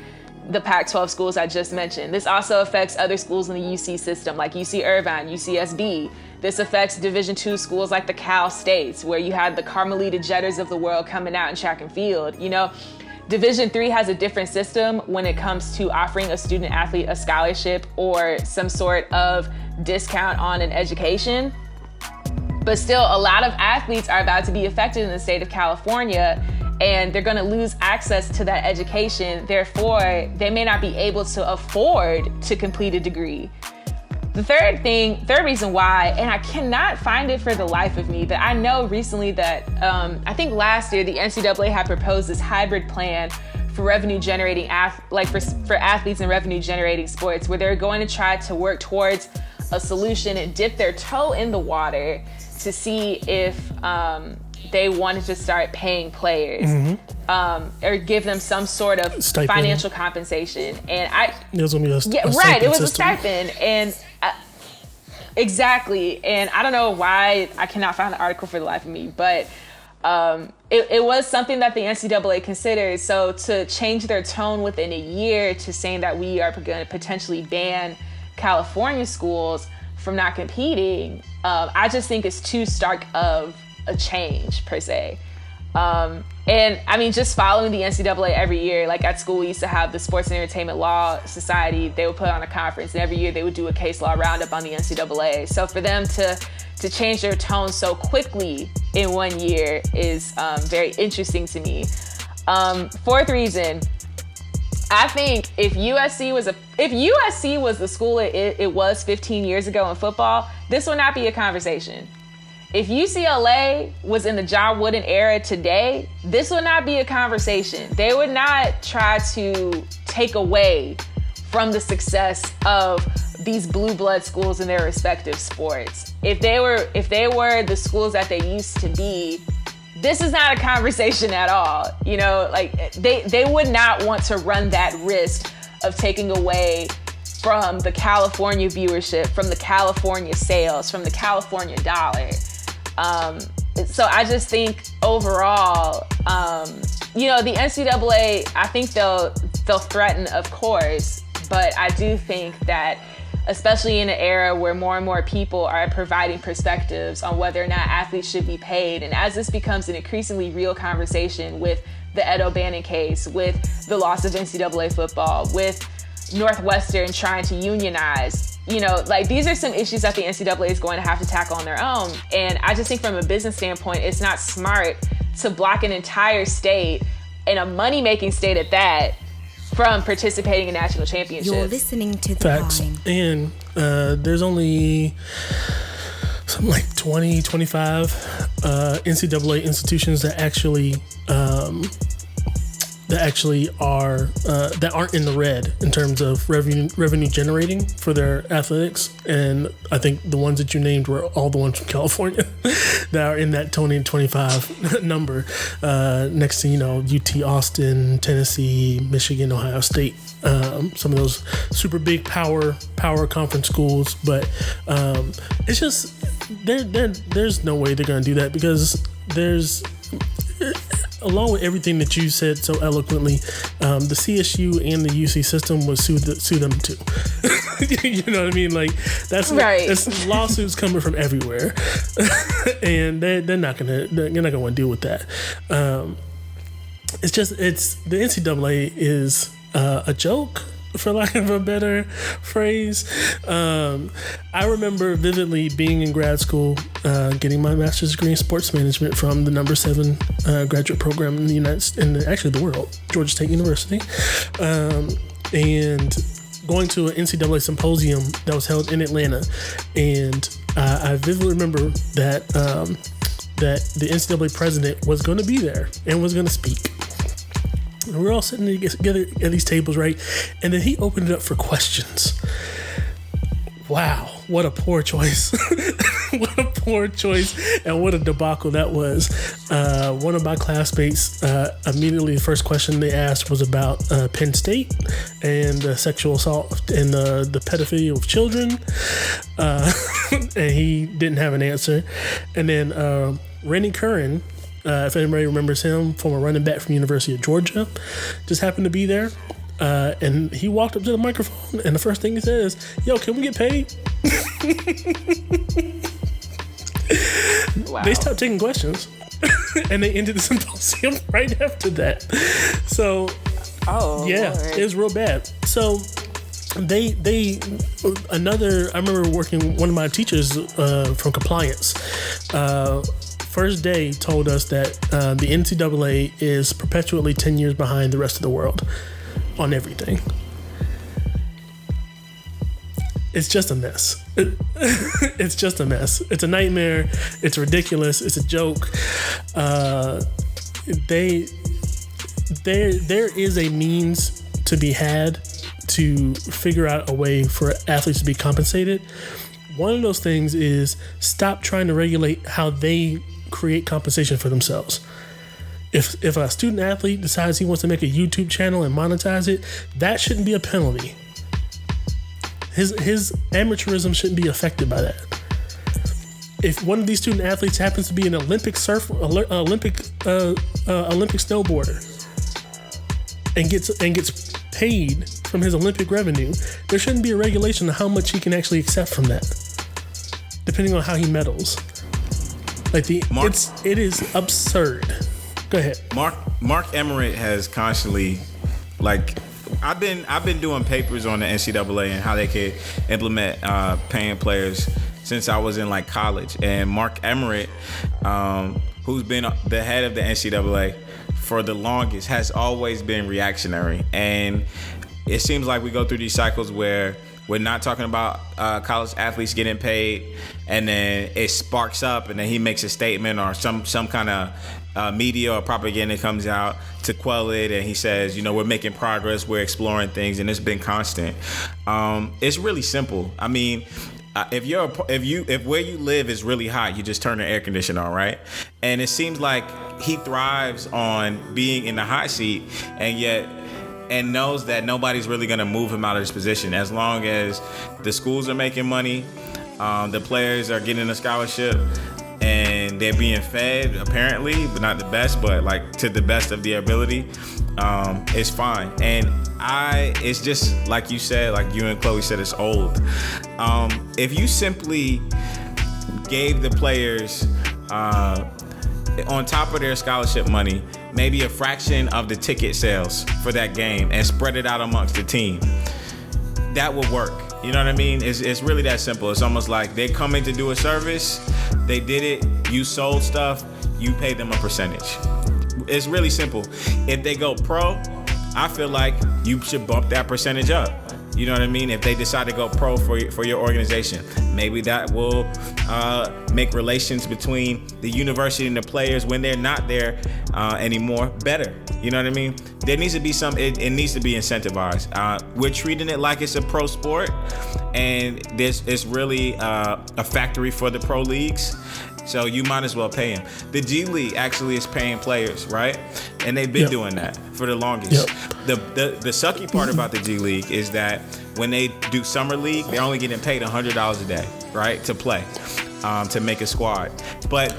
the Pac-12 schools I just mentioned. This also affects other schools in the UC system like UC Irvine, UCSB. This affects Division II schools like the Cal States, where you had the Carmelita Jetters of the world coming out in track and field. Division III has a different system when it comes to offering a student athlete a scholarship or some sort of discount on an education. But still, a lot of athletes are about to be affected in the state of California, and they're going to lose access to that education. Therefore, they may not be able to afford to complete a degree. The third reason why, and I cannot find it for the life of me, but I know recently that, I think last year, the NCAA had proposed this hybrid plan for revenue generating, for athletes in revenue generating sports, where they're going to try to work towards a solution and dip their toe in the water to see if they wanted to start paying players or give them some sort of stipend. Financial compensation. And it was going to be it was a stipend. And exactly. And I don't know why I cannot find the article for the life of me, but it was something that the NCAA considered. So to change their tone within a year to saying that we are going to potentially ban California schools from not competing, I just think it's too stark of a change per se. And I mean, just following the NCAA every year, like at school, we used to have the Sports and Entertainment Law Society. They would put on a conference, and every year they would do a case law roundup on the NCAA. So for them to change their tone so quickly in 1 year is very interesting to me. Fourth reason, I think if USC was the school it was 15 years ago in football, this would not be a conversation. If UCLA was in the John Wooden era today, this would not be a conversation. They would not try to take away from the success of these blue blood schools in their respective sports. If they were the schools that they used to be, this is not a conversation at all. They would not want to run that risk of taking away from the California viewership, from the California sales, from the California dollar. So I just think overall, the NCAA, I think they'll threaten, of course, but I do think that especially in an era where more and more people are providing perspectives on whether or not athletes should be paid, and as this becomes an increasingly real conversation with the Ed O'Bannon case, with the loss of NCAA football, with Northwestern trying to unionize, these are some issues that the NCAA is going to have to tackle on their own. And I just think from a business standpoint, it's not smart to block an entire state, and a money-making state at that, from participating in national championships. You're listening to The Facts. Prime. And there's only something like 20, 25 NCAA institutions that aren't in the red in terms of revenue generating for their athletics. And I think the ones that you named were all the ones from California that are in that 20 and 25 number, next to UT Austin, Tennessee, Michigan, Ohio State, some of those super big power conference schools. But it's just there's no way they're gonna do that, because along with everything that you said so eloquently, the CSU and the UC system would sue them too. You know what I mean? Like that's right. That's lawsuits coming from everywhere, and they're not gonna want to deal with that. It's the NCAA is a joke, for lack of a better phrase. I remember vividly being in grad school, getting my master's degree in sports management from the number 7 graduate program in the world, Georgia State University. and going to an NCAA symposium that was held in Atlanta, and I vividly remember that that the NCAA president was going to be there and was going to speak. And we're all sitting together at these tables, right? And then he opened it up for questions. Wow, what a poor choice. What a poor choice, and what a debacle that was. One of my classmates, immediately the first question they asked was about Penn State and sexual assault and the pedophilia of children. And he didn't have an answer. And then Randy Curran, if anybody remembers him, former running back from University of Georgia, just happened to be there. And he walked up to the microphone, and the first thing he says, "Yo, can we get paid?" Wow. They stopped taking questions, and they ended the symposium right after that. So, yeah, Lord. it was real bad. So I remember working, one of my teachers from compliance, first day told us that the NCAA is perpetually 10 years behind the rest of the world on everything. It's just a mess. It's just a mess. It's a nightmare. It's ridiculous. It's a joke. There is a means to be had to figure out a way for athletes to be compensated. One of those things is stop trying to regulate how they create compensation for themselves. If a student athlete decides he wants to make a YouTube channel and monetize it, that shouldn't be a penalty. His amateurism shouldn't be affected by that. If one of these student athletes happens to be an Olympic snowboarder and gets paid from his Olympic revenue, there shouldn't be a regulation on how much he can actually accept from that, depending on how he medals. It is absurd. Go ahead. Mark Emmert has constantly, I've been doing papers on the NCAA and how they could implement paying players since I was in college. And Mark Emmert, who's been the head of the NCAA for the longest, has always been reactionary. And it seems like we go through these cycles where we're not talking about college athletes getting paid, and then it sparks up, and then he makes a statement or some kind of media or propaganda comes out to quell it, and he says, we're making progress, we're exploring things, and it's been constant. It's really simple. I mean, if where you live is really hot, you just turn the air conditioner on, right? And it seems like he thrives on being in the hot seat, and knows that nobody's really going to move him out of his position as long as the schools are making money, the players are getting a scholarship, and they're being fed, apparently, but not the best, but to the best of their ability. It's fine. And it's just like you said, like you and Chloe said, it's old. If you simply gave the players, on top of their scholarship money, maybe a fraction of the ticket sales for that game and spread it out amongst the team, that would work. You know what I mean? It's really that simple. It's almost like they come in to do a service, they did it, you sold stuff, you pay them a percentage. It's really simple. If they go pro, I feel like you should bump that percentage up. You know what I mean? If they decide to go pro for your organization, maybe that will make relations between the university and the players when they're not there anymore better. You know what I mean? There needs to be it needs to be incentivized. We're treating it like it's a pro sport, and it's really a factory for the pro leagues. So you might as well pay them. The G League actually is paying players, right? And they've been doing that for the longest. Yep. The sucky part about the G League is that when they do summer league, they're only getting paid $100 a day, right, to play, to make a squad. But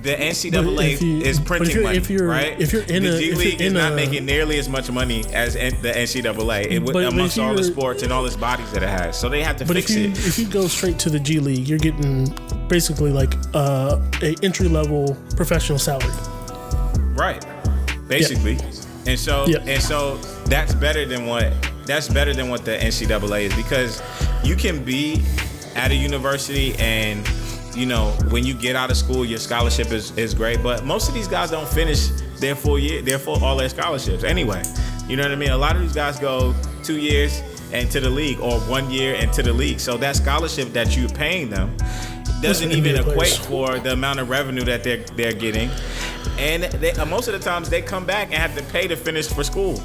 the NCAA is printing money, right? The G League is not making nearly as much money as the NCAA amongst all the sports and all its bodies that it has. So they have to fix it. If you go straight to the G League, you're getting basically a entry-level professional salary. Right. Basically. Yeah. And so that's better than what the NCAA is, because you can be at a university and when you get out of school, your scholarship is great, but most of these guys don't finish their full year, all their scholarships anyway. You know what I mean? A lot of these guys go 2 years into the league or 1 year into the league. So that scholarship that you're paying them doesn't even equate for the amount of revenue that they're getting. And most of the times they come back and have to pay to finish for school.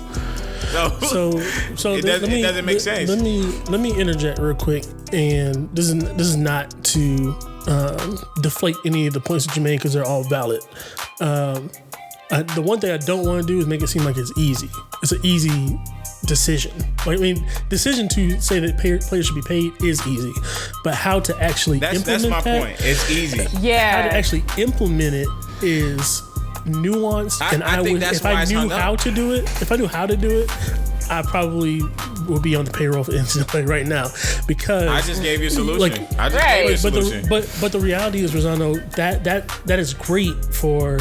So it doesn't make sense. Let me interject real quick, and this is not to deflate any of the points that you made because they're all valid. The one thing I don't want to do is make it seem like it's easy. It's an easy decision. Decision to say that players should be paid is easy, but how to actually implement that's my point. It's easy. Yeah. How to actually implement it is nuanced, and if I knew how to do it, I probably would be on the payroll for NCAA right now, because I just gave you a solution. But the reality is, Rossano, that is great for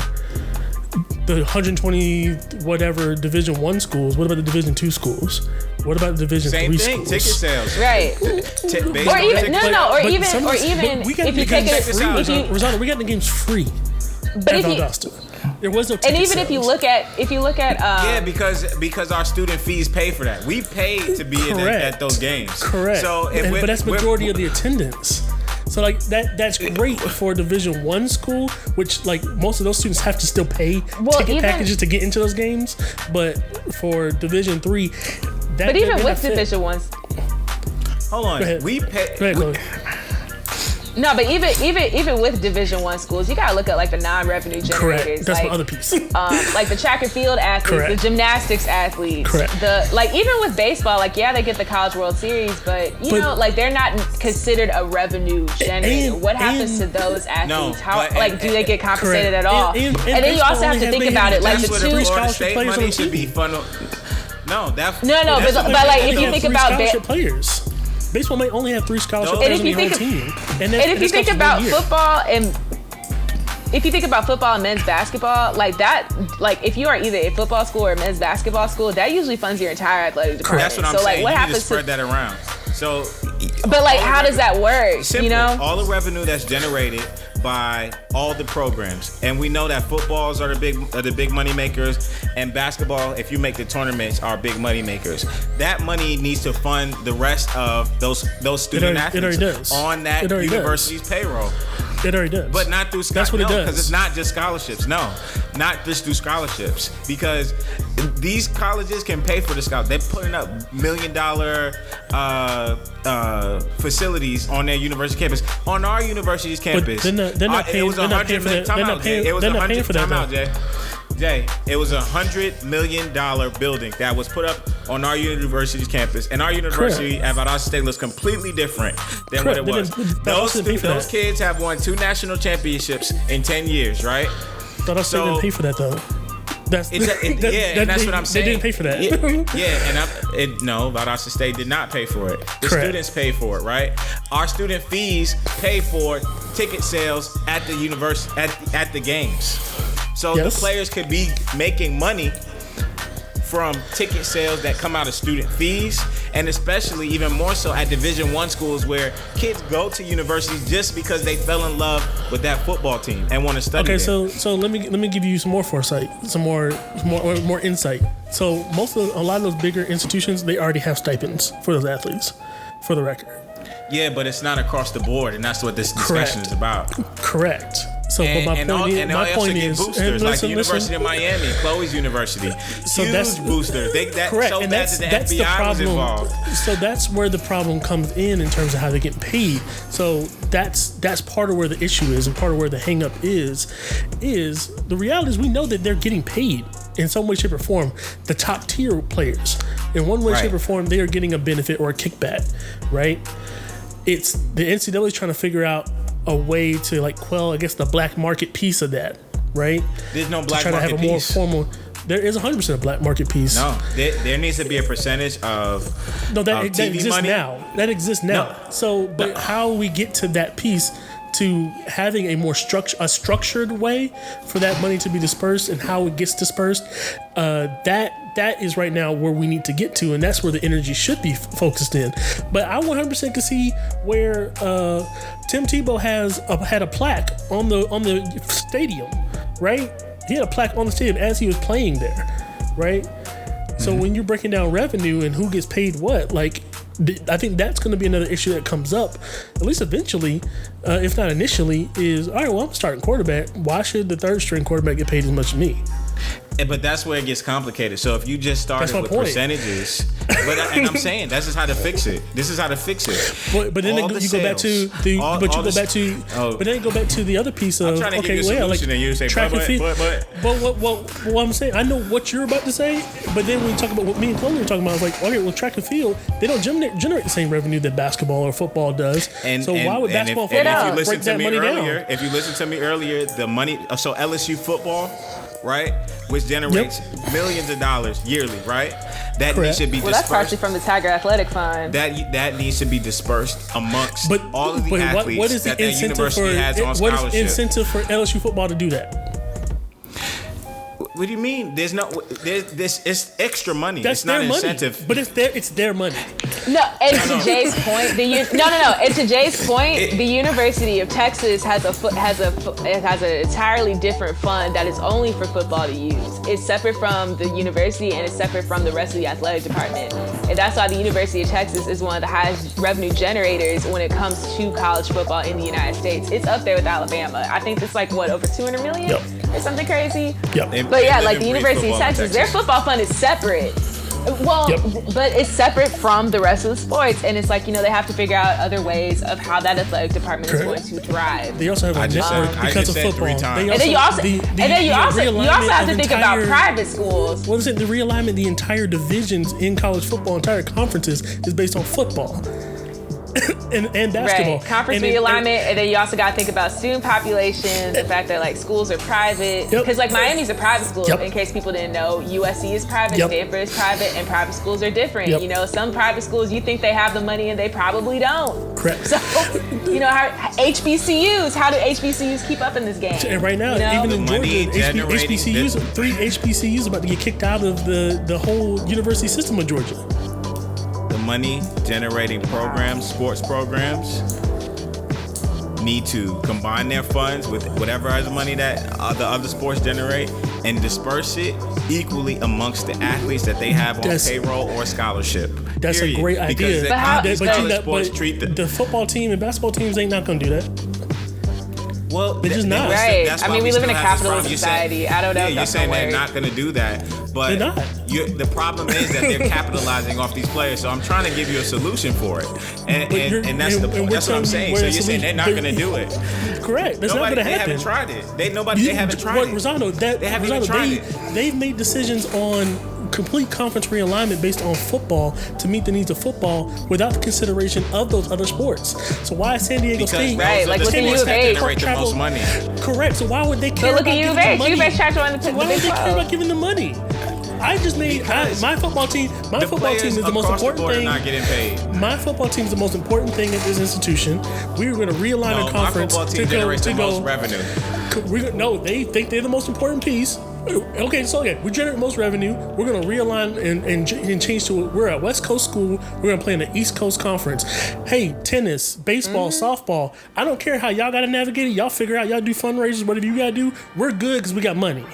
the 120 whatever Division I schools. What about the Division II schools? What about the Division III schools? Ticket sales, right? Or even if you take it, Rossano, we got the games free. But if you, there was no ticket and even sales. if you look at because our student fees pay for that. We paid to be at those games. Correct. So but that's majority of the attendance. So like that's great for Division I school, which like most of those students have to still pay ticket packages to get into those games. But for Division III, but even with Division I, hold on, we pay. Go ahead, Chloe. No, but even with Division I schools, you gotta look at like the non-revenue generators. Correct. That's like, my other piece. Like the track and field athletes, Correct. the gymnastics athletes. Correct. Even with baseball, like they get the College World Series, but they're not considered a revenue generator. What happens to those athletes? Do they get compensated at all? And then you also have to think about it, like the two Florida State money should be funneled. No, but like if you think about players. Baseball may only have 3 scholarship players on the whole team. And if you think about football and men's basketball, like that, like if you are either a football school or a men's basketball school, that usually funds your entire athletic department. That's what I'm saying. What happens to spread that around? So, but like, how does that work? Simple. You know, all the revenue that's generated by all the programs, and we know that footballs are the big money makers, and basketball, if you make the tournaments, are big money makers. That money needs to fund the rest of those student athletes on that university's payroll. It already does. But not through scholarships. That's what it does. Because it's not just scholarships. No, not just through scholarships. Because these colleges can pay for the scholarships. They're putting up $1 million facilities on their university campus. On our university's campus, they're not paying. It was $100 million. It was $100 time out, Jay. It was $100 million building that was put up on our university's campus, and our university at Valdosta State looks completely different than what it was. Those kids have won 2 national championships in 10 years, right? Valdosta State didn't pay for that though. And that's what I'm saying. They didn't pay for that. No, Valdosta State did not pay for it. The students pay for it, right? Our student fees pay for ticket sales at the university at the games. So the players could be making money from ticket sales that come out of student fees, and especially even more so at Division I schools where kids go to universities just because they fell in love with that football team and want to study there. So let me give you some more foresight, some more insight. So a lot of those bigger institutions, they already have stipends for those athletes, for the record. Yeah, but it's not across the board, and that's what this discussion is about. Correct. So, but my point is, boosters like the University of Miami, Chloe's University, huge boosters. Correct, so and that's the FBI was involved. So that's where the problem comes in terms of how they get paid. So that's part of where the issue is, and part of where the hang up is the reality is we know that they're getting paid in some way, shape, or form. The top tier players, in one way, shape, or form, they are getting a benefit or a kickback, right? It's the NCAA trying to figure out a way to quell, I guess, the black market piece of that, right? There's no black market piece. To try to have a more formal. There is 100% a black market piece. No, there needs to be a percentage of that TV exists money. now. That exists now. No. So, but how we get to that piece, to having a more structured way for that money to be dispersed and how it gets dispersed, that is right now where we need to get to, and that's where the energy should be focused in. But I 100% can see where Tim Tebow had a plaque on the stadium, right? He had a plaque on the stadium as he was playing there, right? So when you're breaking down revenue and who gets paid what, like, I think that's going to be another issue that comes up, at least eventually, if not initially, is, all right, well, I'm starting quarterback. Why should the third string quarterback get paid as much as me? But that's where it gets complicated. So if you just started with point. percentages, and I'm saying this is how to fix it. This is how to fix it. But then you go back to the. But then you go back to the other piece of, I'm trying to give you a solution, and you say, track and field. But what I'm saying, I know what you're about to say. But then when you talk about what me and Chloe were talking about, I was like, okay, well, track and field, they don't generate the same revenue that basketball or football does. So why would basketball break that money down? If you listen to me earlier, the money. So LSU football, right, which generates millions of dollars yearly, right? That needs to be dispersed. Well, that's partially from the Tiger Athletic Fund. That needs to be dispersed amongst all of the athletes what is the that university has on what scholarship. What is the incentive for LSU football to do that? What do you mean? There's it's extra money. That's it's not their money, incentive. but it's their money. No, and to Jay's point, And to Jay's point, the University of Texas has an entirely different fund that is only for football to use. It's separate from the university and it's separate from the rest of the athletic department. And that's why the University of Texas is one of the highest revenue generators when it comes to college football in the United States. It's up there with Alabama. I think it's like over 200 million or something crazy. Yep. But yeah, like the University of Texas, their football fund is separate. Well, but it's separate from the rest of the sports, and it's like, they have to figure out other ways of how that athletic department is going to thrive. They also have a network because of football. And then you also have to think about private schools. What is it? The realignment, the entire divisions in college football, entire conferences is based on football. and basketball. Right, conference realignment, and then you also got to think about student population, the fact that like schools are private, because like Miami's a private school. In case people didn't know, USC is private, Stanford is private, and private schools are different. Some private schools you think they have the money and they probably don't. Correct. So, how HBCUs? How do HBCUs keep up in this game? And right now, even in Georgia, HBCUs, 3 HBCUs about to get kicked out of the whole university system of Georgia. Money generating programs, sports programs, need to combine their funds with whatever other money that the other sports generate and disperse it equally amongst the athletes that they have on payroll or scholarship. That's a great idea. But the football team and basketball teams ain't not gonna do that. Well, they're just not. Right. We live in a capitalist society. I don't know if you're that's saying they're not going to do that. But they're not. The problem is that they're capitalizing off these players. So I'm trying to give you a solution for it. And that's the point. That's what I'm saying. So you're saying they're not going to do it. Correct. That's not going to happen. They haven't tried it. They haven't tried it. Rossano, they haven't even tried it. They've made decisions on complete conference realignment based on football to meet the needs of football without the consideration of those other sports. So why is San Diego State? Right, like look at U of H. Generate the most money. Correct. So why would they care about giving the money? U of H tried to run the Why would they care about giving the money? I just made my football team. My football team is the most important thing. Not getting paid. My football team is the most important thing at this institution. We were going to realign the conference my football team generates the most revenue. They think they're the most important piece. Okay, we generate the most revenue. We're going to realign and change to it. We're at West Coast school. We're going to play in the East Coast Conference. Hey, tennis, baseball, softball. I don't care how y'all got to navigate it. Y'all figure out. Y'all do fundraisers. Whatever you got to do. We're good because we got money.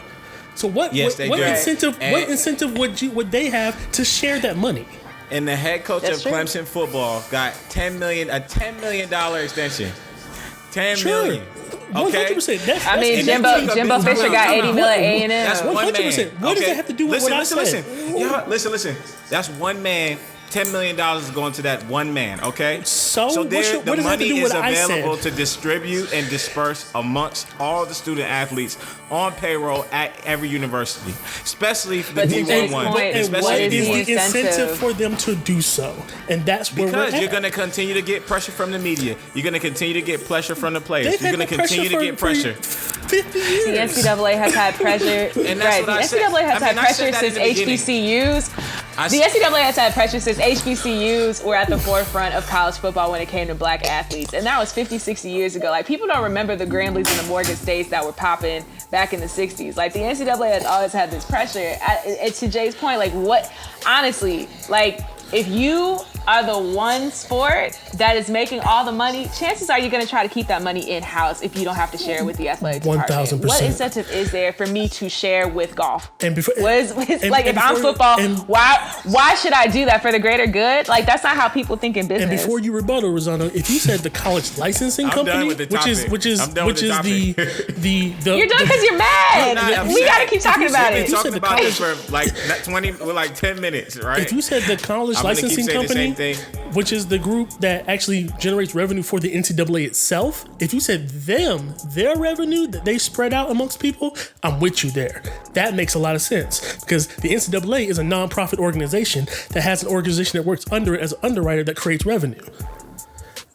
So what incentive would they have to share that money? And the head coach of Clemson football got a $10 million extension. $10 million. Okay. 100%. Jimbo Fisher got $80 million A&M. That's 100%. What does that have to do with what I said? Listen. That's one man. $10 million is going to that one man, okay? So the money is available to distribute and disperse amongst all the student athletes on payroll at every university, especially for the D1. And what is the incentive for them to do so? And that's where because you're going to continue to get pressure from the media. You're going to continue to get pressure from the players. You're going to continue to get pressure. 50 years. The NCAA has had pressure. And that's what I said. The NCAA has had pressure since HBCUs. The NCAA has had pressure since HBCUs were at the forefront of college football when it came to black athletes. And that was 50, 60 years ago. Like, people don't remember the Grambleys and the Morgan States that were popping back in the 60s. Like, the NCAA has always had this pressure. To Jay's point, like, what, honestly, like, if you are the one sport that is making all the money, chances are you're going to try to keep that money in-house if you don't have to share with the athletic department. 1,000%. What incentive is there for me to share with golf? And before, if I'm football, why should I do that for the greater good? Like, that's not how people think in business. And before you rebuttal, Rossano, if you said the college licensing company, which is the you're done because you're mad. We got to keep talking about it. We talked about this for like 10 minutes, right? If you said the college licensing company, which is the group that actually generates revenue for the NCAA itself, if you said their revenue that they spread out amongst people, I'm with you there. That makes a lot of sense because the NCAA is a non-profit organization that has an organization that works under it as an underwriter that creates revenue.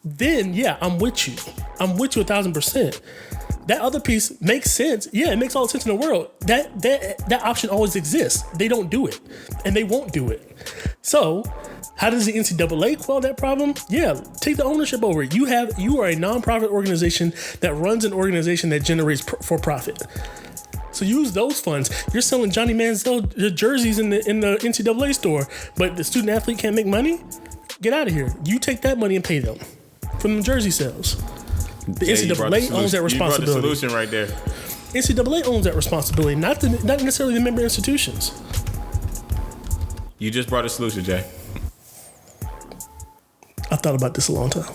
Then, yeah, I'm with you. I'm with you 1,000%. That other piece makes sense. Yeah, it makes all the sense in the world. That option always exists. They don't do it, and they won't do it. So, how does the NCAA quell that problem? Yeah, take the ownership over it. You are a nonprofit organization that runs an organization that generates for profit. So use those funds. You're selling Johnny Manziel jerseys in the NCAA store, but the student athlete can't make money? Get out of here. You take that money and pay them from the jersey sales. The NCAA owns that responsibility. You brought the solution right there. NCAA owns that responsibility, not necessarily the member institutions. You just brought a solution, Jay. I thought about this a long time.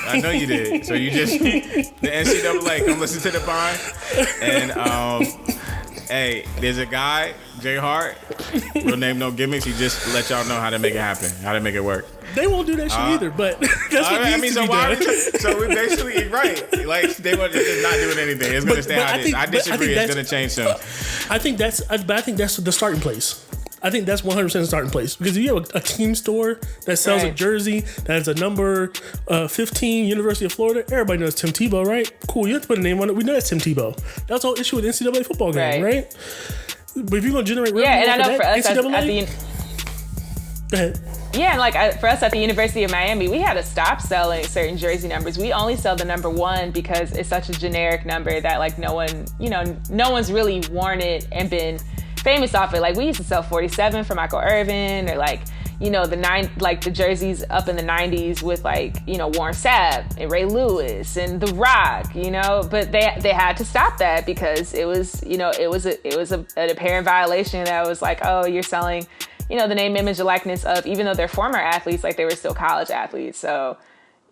I know you did. So you just the NCAA come listen to the pod, and hey, there's a guy, Jay Hart, real name no gimmicks. He just let y'all know how to make it happen, how to make it work. They won't do that shit either, but that's what needs to be done. So we basically right, like they were just not doing anything. It's gonna stay how it is. I disagree. It's gonna change soon. I think that's the starting place. I think that's 100% the starting place because if you have a team store that sells a jersey that has a number 15, University of Florida, everybody knows Tim Tebow, right? Cool, you have to put a name on it. We know that's Tim Tebow. That's the whole issue with NCAA football game, right? But if you're gonna generate revenue, and I know for us NCAA, go ahead. Yeah, and like for us at the University of Miami, we had to stop selling certain jersey numbers. We only sell the number 1 because it's such a generic number that like no one's really worn it and been famous off it. Like we used to sell 47 for Michael Irvin, or like the jerseys up in the 90s with like Warren Sapp and Ray Lewis and The Rock, but they had to stop that because it was an apparent violation that was like, oh, you're selling the name, image, and likeness of, even though they're former athletes, like they were still college athletes. So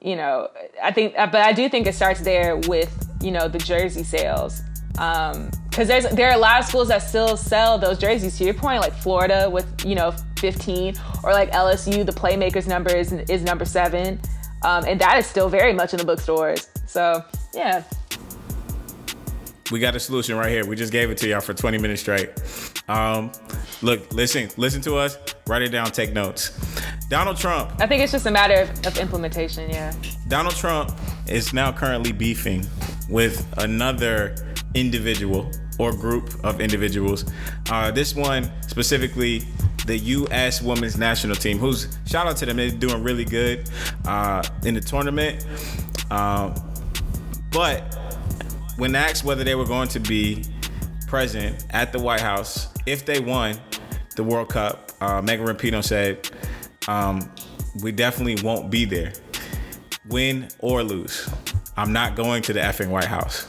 I do think it starts there with the jersey sales. Because there are a lot of schools that still sell those jerseys. To your point, like Florida with 15, or like LSU, the Playmakers number is number 7, and that is still very much in the bookstores. So yeah, we got a solution right here. We just gave it to y'all for 20 minutes straight. Look, listen to us. Write it down. Take notes. Donald Trump. I think it's just a matter of implementation. Yeah. Donald Trump is now currently beefing with another individual or group of individuals. This one specifically, the U.S. Women's National Team, who's, shout out to them, they're doing really good in the tournament. But when asked whether they were going to be present at the White House if they won the World Cup, Megan Rapinoe said, we definitely won't be there. Win or lose, I'm not going to the effing White House.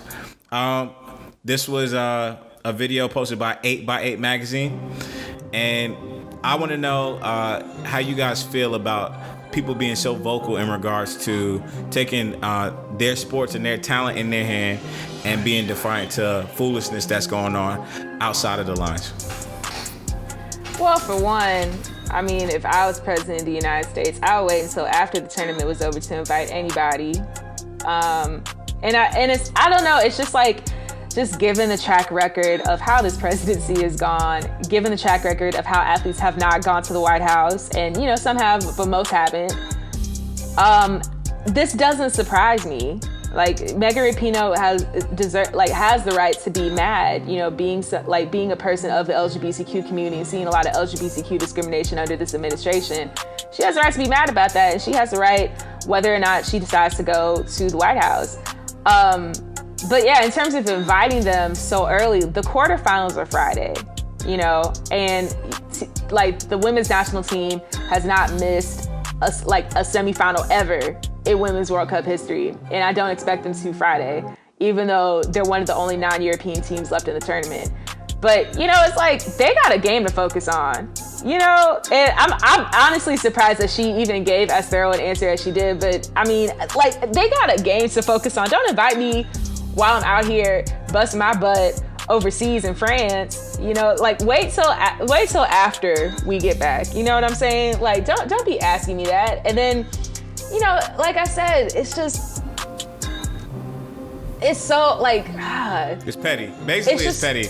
This was a video posted by 8x8 magazine, and I want to know how you guys feel about people being so vocal in regards to taking their sports and their talent in their hand and being defiant to foolishness that's going on outside of the lines. Well, for one, I mean, if I was president of the United States, I would wait until after the tournament was over to invite anybody. I don't know, it's just like, just given the track record of how this presidency has gone, given the track record of how athletes have not gone to the White House, and some have, but most haven't, this doesn't surprise me. Like, Megan Rapinoe has the right to be mad, being a person of the LGBTQ community and seeing a lot of LGBTQ discrimination under this administration. She has the right to be mad about that, and she has the right whether or not she decides to go to the White House. But yeah, in terms of inviting them so early, the quarterfinals are Friday, and like the women's national team has not missed a semifinal ever in Women's World Cup history. And I don't expect them to Friday, even though they're one of the only non-European teams left in the tournament. But, you know, it's like they got a game to focus on, you know? And I'm honestly surprised that she even gave as thorough an answer as she did. But, I mean, like, they got a game to focus on. Don't invite me while I'm out here busting my butt overseas in France, you know? Like, wait till after we get back. You know what I'm saying? Like, don't be asking me that. And then, you know, like I said, it's just... It's so, like... It's petty. Basically, it's petty.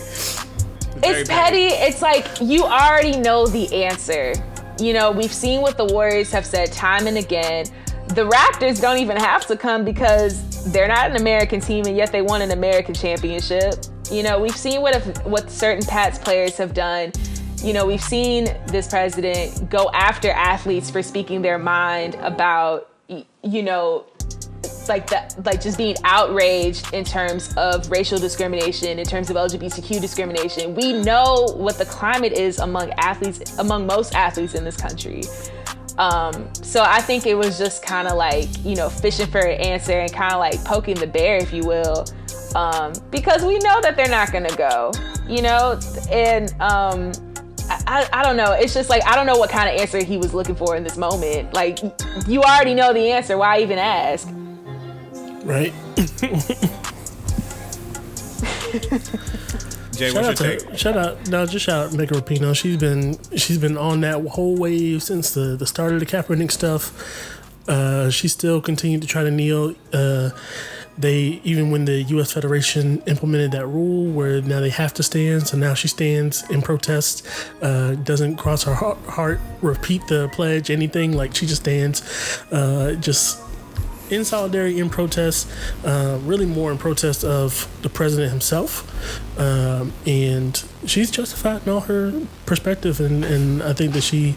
It's petty. It's like you already know the answer. You know, we've seen what the Warriors have said time and again. The Raptors don't even have to come because they're not an American team and yet they won an American championship. You know, we've seen what certain Pats players have done. You know, we've seen this president go after athletes for speaking their mind about, you know, like just being outraged in terms of racial discrimination, in terms of LGBTQ discrimination. We know what the climate is among most athletes in this country. So I think it was just kind of like, you know, fishing for an answer and kind of like poking the bear, if you will, because we know that they're not going to go, you know, and I don't know. It's just like, I don't know what kind of answer he was looking for in this moment. Like, you already know the answer. Why even ask? Right. Jay, what's your take? Shout out Megan Rapinoe. She's been on that whole wave since the start of the Kaepernick stuff. She still continued to try to kneel. Even when the U.S. Federation implemented that rule where now they have to stand, so now she stands in protest, doesn't cross her heart, repeat the pledge, anything. Like, she just stands, just in solidarity, in protest, really more in protest of the president himself. And she's justified in all her perspective, and I think that she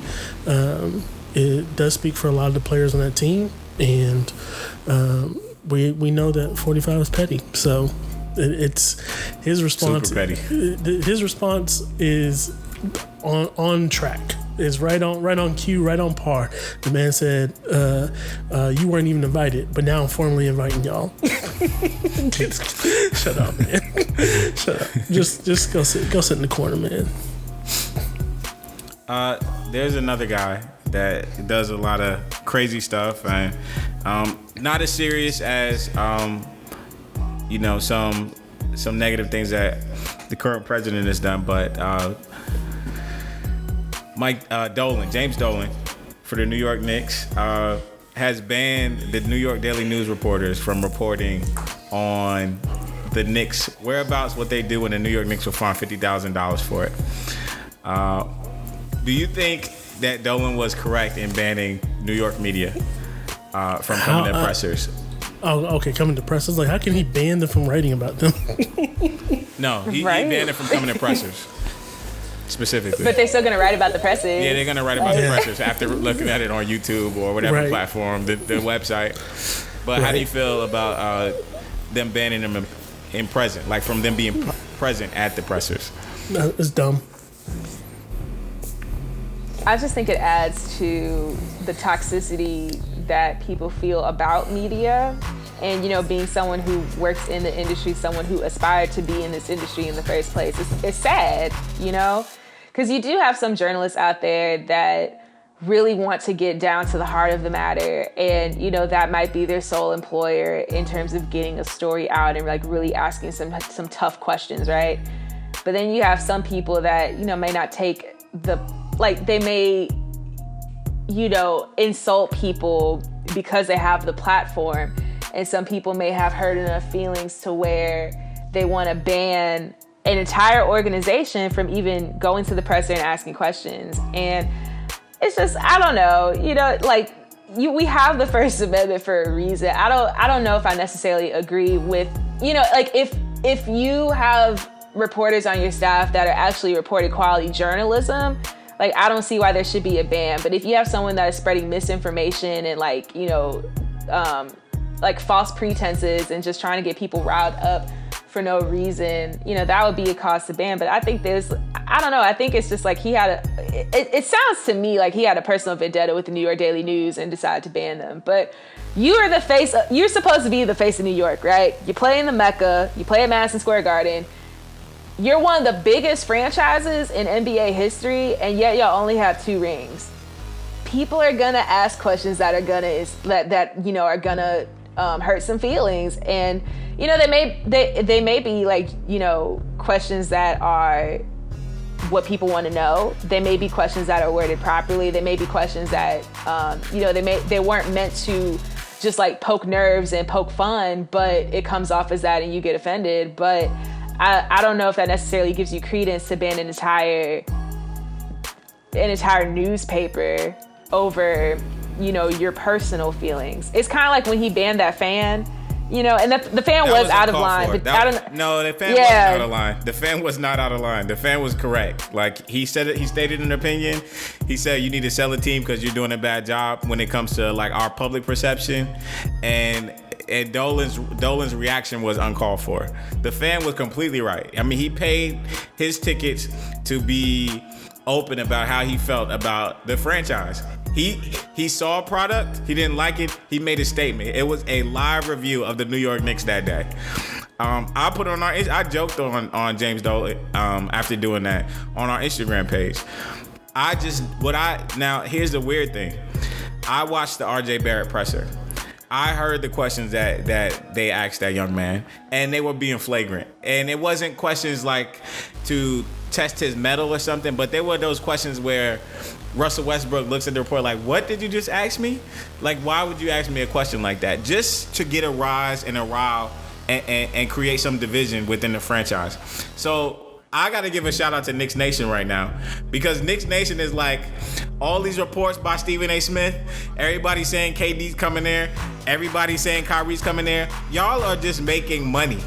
it does speak for a lot of the players on that team. And we know that 45 is petty, so it's his response. Super petty. His response is on track. Is right on cue, right on par. The man said, "You weren't even invited, but now I'm formally inviting y'all." Shut up, man. Shut up. Just go sit in the corner, man. There's another guy that does a lot of crazy stuff, and not as serious as you know, some negative things that the current president has done, but James Dolan, for the New York Knicks, has banned the New York Daily News reporters from reporting on the Knicks' whereabouts, what they do, and the New York Knicks will fine $50,000 for it. Do you think that Dolan was correct in banning New York media from coming to pressers? Coming to pressers. Like, how can he ban them from writing about them? No, he banned them from coming to pressers. Specifically. But they're still going to write about the pressers. Yeah, they're going to write about the pressers after looking at it on YouTube or whatever platform, the website. But how do you feel about them banning them in present, like from them being present at the pressers? No, it's dumb. I just think it adds to the toxicity that people feel about media. And, you know, being someone who works in the industry, someone who aspired to be in this industry in the first place, it's sad, you know? Because you do have some journalists out there that really want to get down to the heart of the matter. And, you know, that might be their sole employer in terms of getting a story out and, like, really asking some tough questions, right? But then you have some people that, you know, may not take they may, you know, insult people because they have the platform. And some people may have hurt enough feelings to where they want to ban an entire organization from even going to the presser and asking questions. And it's just, I don't know, you know, like we have the First Amendment for a reason. I don't know if I necessarily agree with, you know, like if you have reporters on your staff that are actually reporting quality journalism, like, I don't see why there should be a ban. But if you have someone that is spreading misinformation and, like, you know, like false pretenses and just trying to get people riled up for no reason, that would be a cause to ban. But I think I don't know. I think it's just like it sounds to me like he had a personal vendetta with the New York Daily News and decided to ban them. But you're supposed to be the face of New York, right? You play in the Mecca, you play at Madison Square Garden. You're one of the biggest franchises in NBA history, and yet y'all only have 2 rings. People are gonna ask questions that are gonna hurt some feelings, and they may be like questions that are what people want to know. They may be questions that are worded properly. They may be questions that they weren't meant to just like poke nerves and poke fun, but it comes off as that, and you get offended. But I don't know if that necessarily gives you credence to ban an entire newspaper over, your personal feelings. It's kind of like when he banned that fan, and the fan was out of line. The fan wasn't out of line. The fan was not out of line. The fan was correct. Like he said it, he stated an opinion. He said you need to sell a team because you're doing a bad job when it comes to like our public perception. And Dolan's reaction was uncalled for. The fan was completely right. I mean, he paid his tickets to be open about how he felt about the franchise. He saw a product, he didn't like it, he made a statement. It was a live review of the New York Knicks that day. I joked on James Dolan after doing that on our Instagram page. Now here's the weird thing. I watched the RJ Barrett presser. I heard the questions that they asked that young man, and they were being flagrant. And it wasn't questions like to test his mettle or something, but they were those questions where Russell Westbrook looks at the report like, what did you just ask me? Like, why would you ask me a question like that? Just to get a rise and a rile and create some division within the franchise. So I got to give a shout out to Knicks Nation right now, because Knicks Nation is like all these reports by Stephen A. Smith. Everybody saying KD's coming there. Everybody saying Kyrie's coming there. Y'all are just making money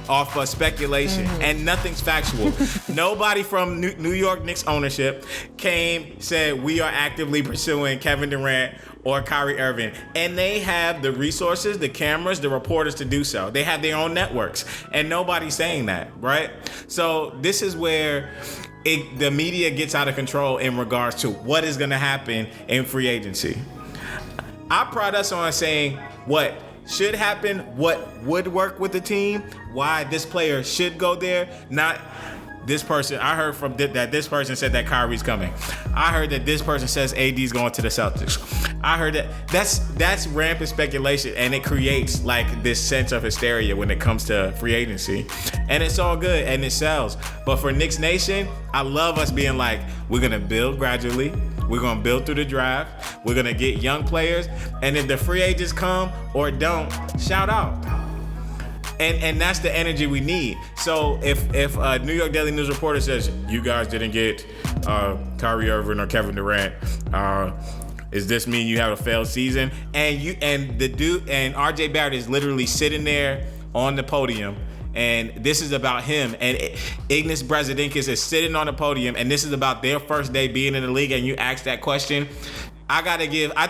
off of speculation, and nothing's factual. Nobody from New York Knicks ownership said we are actively pursuing Kevin Durant or Kyrie Irving, and they have the resources, the cameras, the reporters to do so. They have their own networks, and nobody's saying that, right? So this is where the media gets out of control in regards to what is going to happen in free agency. I pride us on saying what should happen, what would work with the team, why this player should go there, not this person. I heard from that this person said that Kyrie's coming. I heard that this person says AD's going to the Celtics. I heard that's rampant speculation, and it creates like this sense of hysteria when it comes to free agency. And it's all good and it sells. But for Knicks Nation, I love us being like, we're gonna build gradually. We're going to build through the draft. We're going to get young players. And if the free agents come or don't, shout out. And that's the energy we need. So if a New York Daily News reporter says, you guys didn't get Kyrie Irving or Kevin Durant, does this mean you have a failed season? And RJ Barrett is literally sitting there on the podium, and this is about him. And Ignas Brazdeikis is sitting on the podium, and this is about their first day being in the league, and you ask that question. I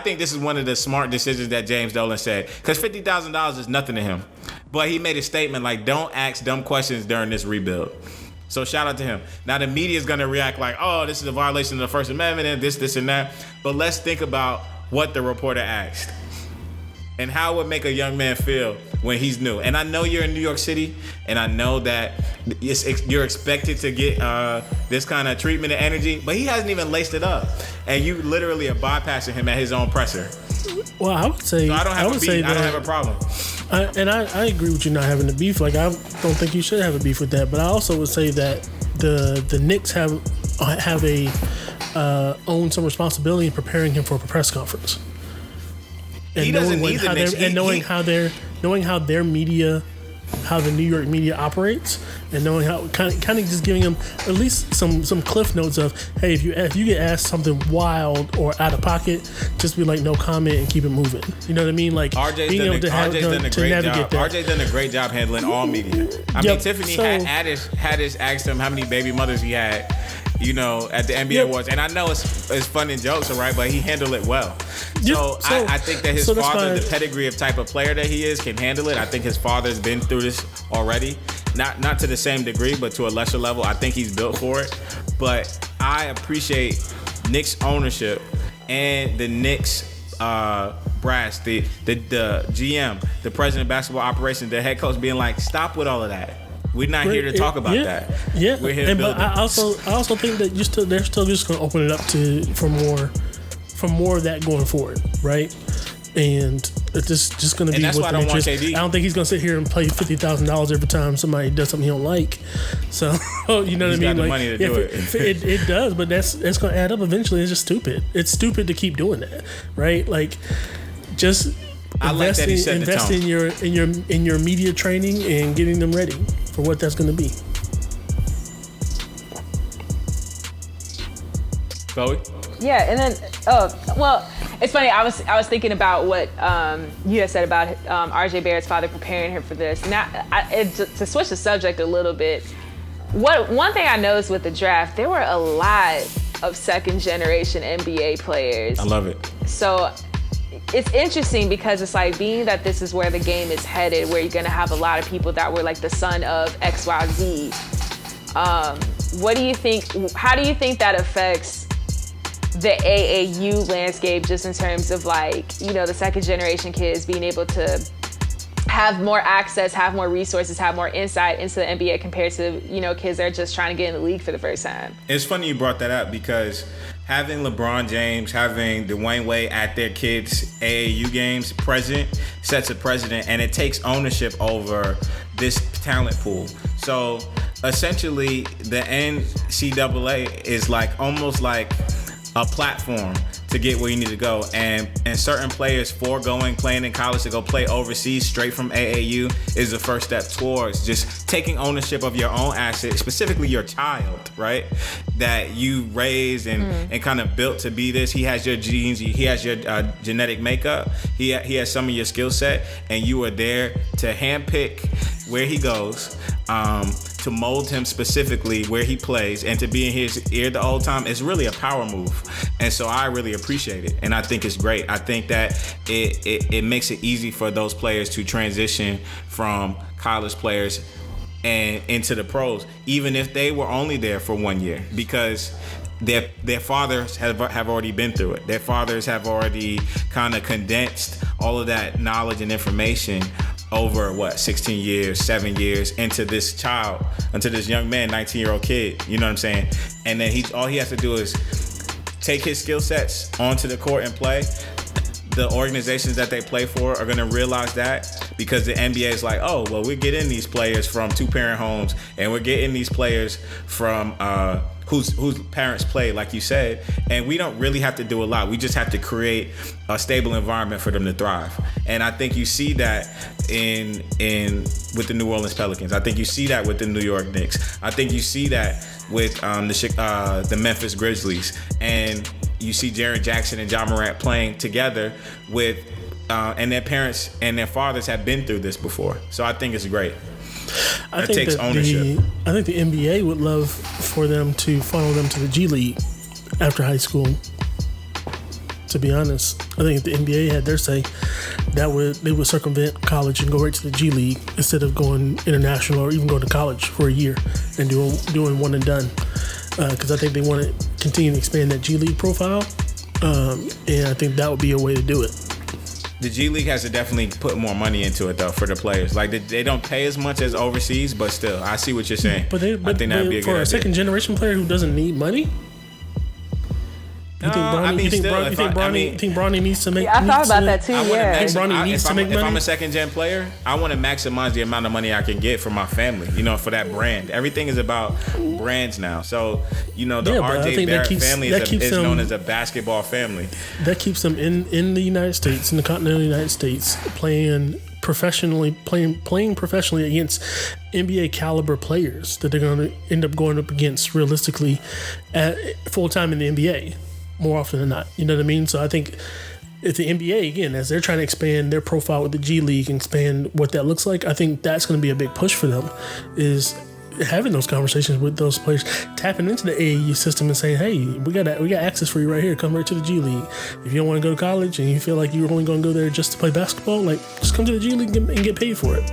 think this is one of the smart decisions that James Dolan said, because $50,000 is nothing to him. But he made a statement like, don't ask dumb questions during this rebuild. So shout out to him. Now the media is going to react like, oh, this is a violation of the First Amendment and this and that. But let's think about what the reporter asked and how it would make a young man feel when he's new. And I know you're in New York City, and I know that you're expected to get this kind of treatment and energy, but he hasn't even laced it up. And you literally are bypassing him at his own presser. Well, I would say... So I don't have a problem. I agree with you not having the beef. Like, I don't think you should have a beef with that. But I also would say that the Knicks have own some responsibility in preparing him for a press conference. And he doesn't need the Knicks. Knowing how their media, how the New York media operates, and knowing how kind of just giving them at least some cliff notes of, hey, if you get asked something wild or out of pocket, just be like no comment and keep it moving. You know what I mean? Like being able to navigate that. RJ's done a great job handling all media. I mean, Tiffany Haddish asked him how many baby mothers he had, you know, at the NBA Awards. And I know it's fun and jokes, all right, but he handled it well. I think that his father, the pedigree of type of player that he is, can handle it. I think his father's been through this already. Not to the same degree, but to a lesser level. I think he's built for it. But I appreciate Knicks ownership and the Knicks brass, the GM, the president of basketball operations, the head coach being like, stop with all of that. We're not here to talk about that. Yeah, we're here to build. But I also think that they're still just going to open it up for more of that going forward, right? And it's just going to be. And that's why I don't want KD. I don't think he's going to sit here and pay $50,000 every time somebody does something he don't like. So you know what I mean? Got the money to do it. It does, but that's going to add up eventually. It's just stupid. It's stupid to keep doing that, right? Like just. I like that he set the tone. Invest in your media training and getting them ready for what that's going to be. Chloe? Yeah, and then it's funny. I was thinking about what you had said about RJ Barrett's father preparing him for this. Now, to switch the subject a little bit, one thing I noticed with the draft, there were a lot of second generation NBA players. I love it. So it's interesting because it's like, being that this is where the game is headed, where you're gonna have a lot of people that were like the son of XYZ. What do you think? How do you think that affects the AAU landscape, just in terms of like, the second generation kids being able to have more access, have more resources, have more insight into the NBA compared to, kids that are just trying to get in the league for the first time? It's funny you brought that up, because having LeBron James, having Dwayne Wade at their kids' AAU games present sets a precedent, and it takes ownership over this talent pool. So essentially, the NCAA is like almost like a platform to get where you need to go, and certain players playing in college to go play overseas straight from AAU is the first step towards just taking ownership of your own asset, specifically your child, right? That you raised and kind of built to be this. He has your genes, he has your genetic makeup, he has some of your skill set, and you are there to handpick where he goes, to mold him specifically where he plays, and to be in his ear the whole time is really a power move. And so I really appreciate it, and I think it's great. I think that it makes it easy for those players to transition from college players and into the pros, even if they were only there for 1 year, because their fathers have already been through it. Their fathers have already kind of condensed all of that knowledge and information over 16 years, 7 years into this child, into this young man, 19-year-old kid, you know what I'm saying? And then all he has to do is take his skill sets onto the court and play. The organizations that they play for are going to realize that, because the NBA is like, oh, well, we're getting these players from two-parent homes, and we're getting these players from whose parents play, like you said, and we don't really have to do a lot. We just have to create a stable environment for them to thrive. And I think you see that with the New Orleans Pelicans. I think you see that with the New York Knicks. I think you see that with the Memphis Grizzlies. And you see Jaren Jackson and Ja Morant playing together with, and their parents and their fathers have been through this before. So I think it's great. It takes ownership. I think the NBA would love for them to funnel them to the G League after high school. To be honest, I think if the NBA had their say, they would circumvent college and go right to the G League instead of going international or even going to college for a year and doing one and done. Because I think they want to continue to expand that G League profile, and I think that would be a way to do it. The G League has to definitely put more money into it, though, for the players. Like, they don't pay as much as overseas, but still, I see what you're saying. I think that would be a good idea. For a second-generation player who doesn't need money? You think Bronny needs to make? Yeah, I thought about that too. Think Bronny needs to make money? If I'm a second-gen player, I want to maximize the amount of money I can get for my family. For that brand. Everything is about brands now. So, the RJ Barrett family is known as a basketball family. That keeps them in the United States, in the continental United States, playing professionally against NBA caliber players that they're going to end up going up against realistically at full time in the NBA. More often than not, you know what I mean? So I think if the NBA, again, as they're trying to expand their profile with the G League and expand what that looks like, I think that's going to be a big push for them, is having those conversations with those players, tapping into the AAU system and saying, hey, we got access for you right here. Come right to the G League. If you don't want to go to college and you feel like you're only going to go there just to play basketball, just come to the G League and get paid for it.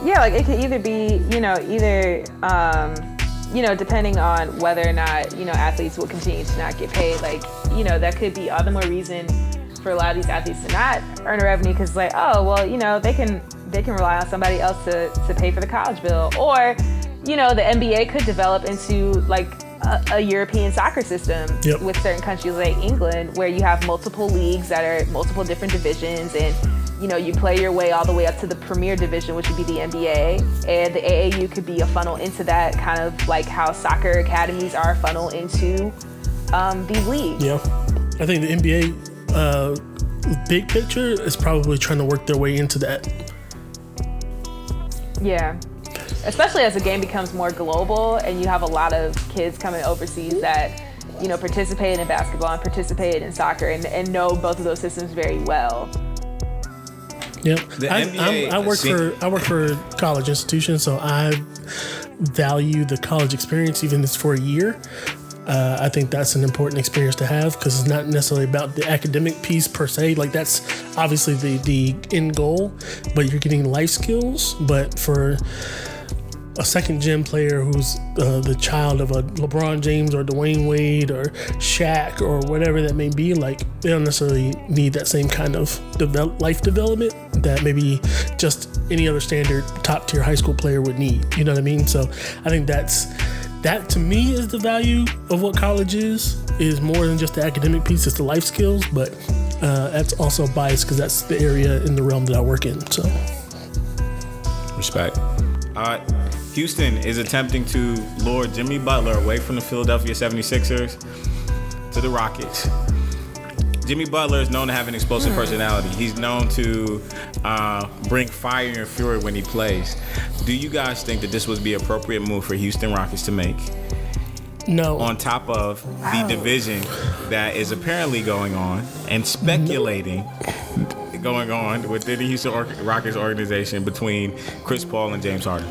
Yeah, like it could either be, depending on whether or not, athletes will continue to not get paid. Like, that could be all the more reason for a lot of these athletes to not earn a revenue because, like, oh, well, they can rely on somebody else to pay for the college bill. Or, the NBA could develop into like a European soccer system with certain countries like England, where you have multiple leagues that are multiple different divisions, and you play your way all the way up to the premier division, which would be the NBA, and the AAU could be a funnel into that, kind of like how soccer academies are a funnel into these leagues. Yeah, I think the NBA big picture is probably trying to work their way into that. Yeah. Especially as the game becomes more global and you have a lot of kids coming overseas that, participate in basketball and participate in soccer and know both of those systems very well. Yeah, I work for college institutions, so I value the college experience, even if it's for a year. I think that's an important experience to have because it's not necessarily about the academic piece per se. Like that's obviously the end goal, but you're getting life skills. But for a second gen player who's the child of a LeBron James or Dwayne Wade or Shaq or whatever that may be, like they don't necessarily need that same kind of life development that maybe just any other standard top tier high school player would need. You know what I mean? So I think that to me is the value of what college is more than just the academic piece. It's the life skills, but that's also biased because that's the area in the realm that I work in. So respect. Houston is attempting to lure Jimmy Butler away from the Philadelphia 76ers to the Rockets. Jimmy Butler is known to have an explosive personality. He's known to bring fire and fury when he plays. Do you guys think that this would be an appropriate move for Houston Rockets to make? No. On top of the division that is apparently going on and speculating going on within the Houston Rockets organization between Chris Paul and James Harden.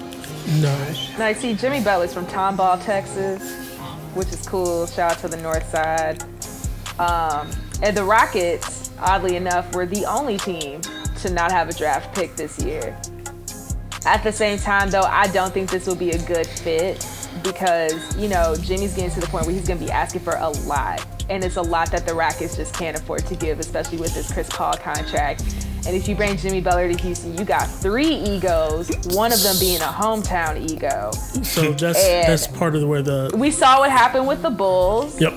No. Now, see, Jimmy Butler's from Tomball, Texas, which is cool. Shout out to the North Side. And the Rockets, oddly enough, were the only team to not have a draft pick this year. At the same time, though, I don't think this will be a good fit because, Jimmy's getting to the point where he's going to be asking for a lot. And it's a lot that the Rockets just can't afford to give, especially with this Chris Paul contract. And if you bring Jimmy Butler to Houston, you got 3 egos, one of them being a hometown ego. So that's part of where we saw what happened with the Bulls. Yep.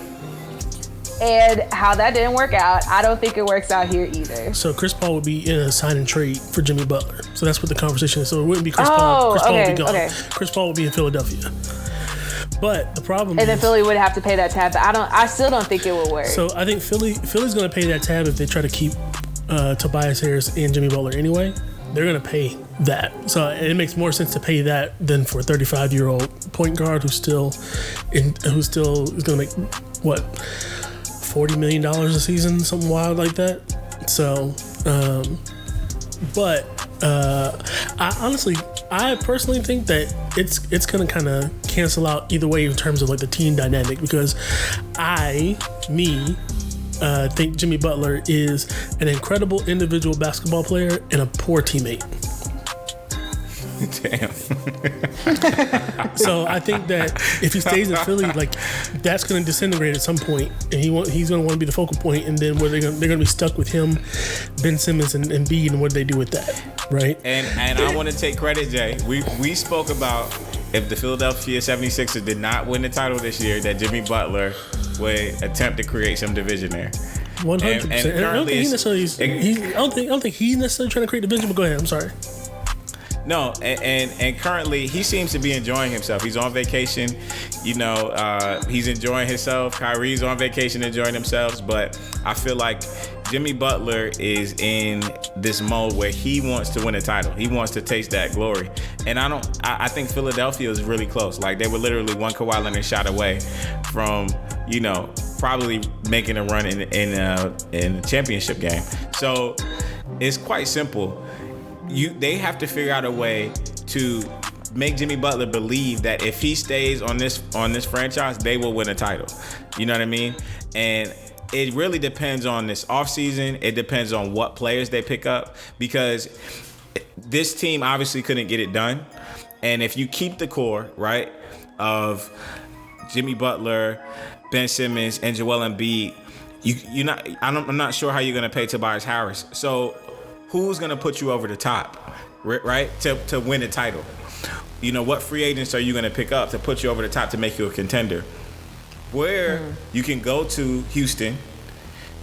And how that didn't work out. I don't think it works out here either. So Chris Paul would be in a sign and trade for Jimmy Butler. So that's what the conversation is. So it wouldn't be Chris Paul. Chris Paul would be gone. Okay. Chris Paul would be in Philadelphia. But the problem is, then Philly would have to pay that tab. But I still don't think it will work. So I think Philly's going to pay that tab if they try to keep Tobias Harris and Jimmy Butler anyway. They're going to pay that. So it makes more sense to pay that than for a 35-year-old point guard who's still is going to make what $40 million a season, something wild like that. So, I personally think that it's going to kind of cancel out either way in terms of like the team dynamic because think Jimmy Butler is an incredible individual basketball player and a poor teammate. Damn. So I think that if he stays in Philly, like that's going to disintegrate at some point, and he's going to want to be the focal point. And then they're going to be stuck with him, Ben Simmons, and Embiid, and what do they do with that, right? And I want to take credit, Jay. We spoke about if the Philadelphia 76ers did not win the title this year, that Jimmy Butler would attempt to create some division there. 100%. I don't think he's necessarily trying to create division. But go ahead. I'm sorry. No, and currently he seems to be enjoying himself. He's on vacation, he's enjoying himself. Kyrie's on vacation enjoying themselves, but I feel like Jimmy Butler is in this mode where he wants to win a title. He wants to taste that glory. And I think Philadelphia is really close. Like they were literally one Kawhi Leonard shot away from, probably making a run in a championship game. So it's quite simple. They have to figure out a way to make Jimmy Butler believe that if he stays on this franchise, they will win a title. You know what I mean? And it really depends on this offseason. It depends on what players they pick up because this team obviously couldn't get it done. And if you keep the core, right, of Jimmy Butler, Ben Simmons, and Joel Embiid, I'm not sure how you're going to pay Tobias Harris. So who's going to put you over the top, right, to win the title? What free agents are you going to pick up to put you over the top to make you a contender? Where you can go to Houston,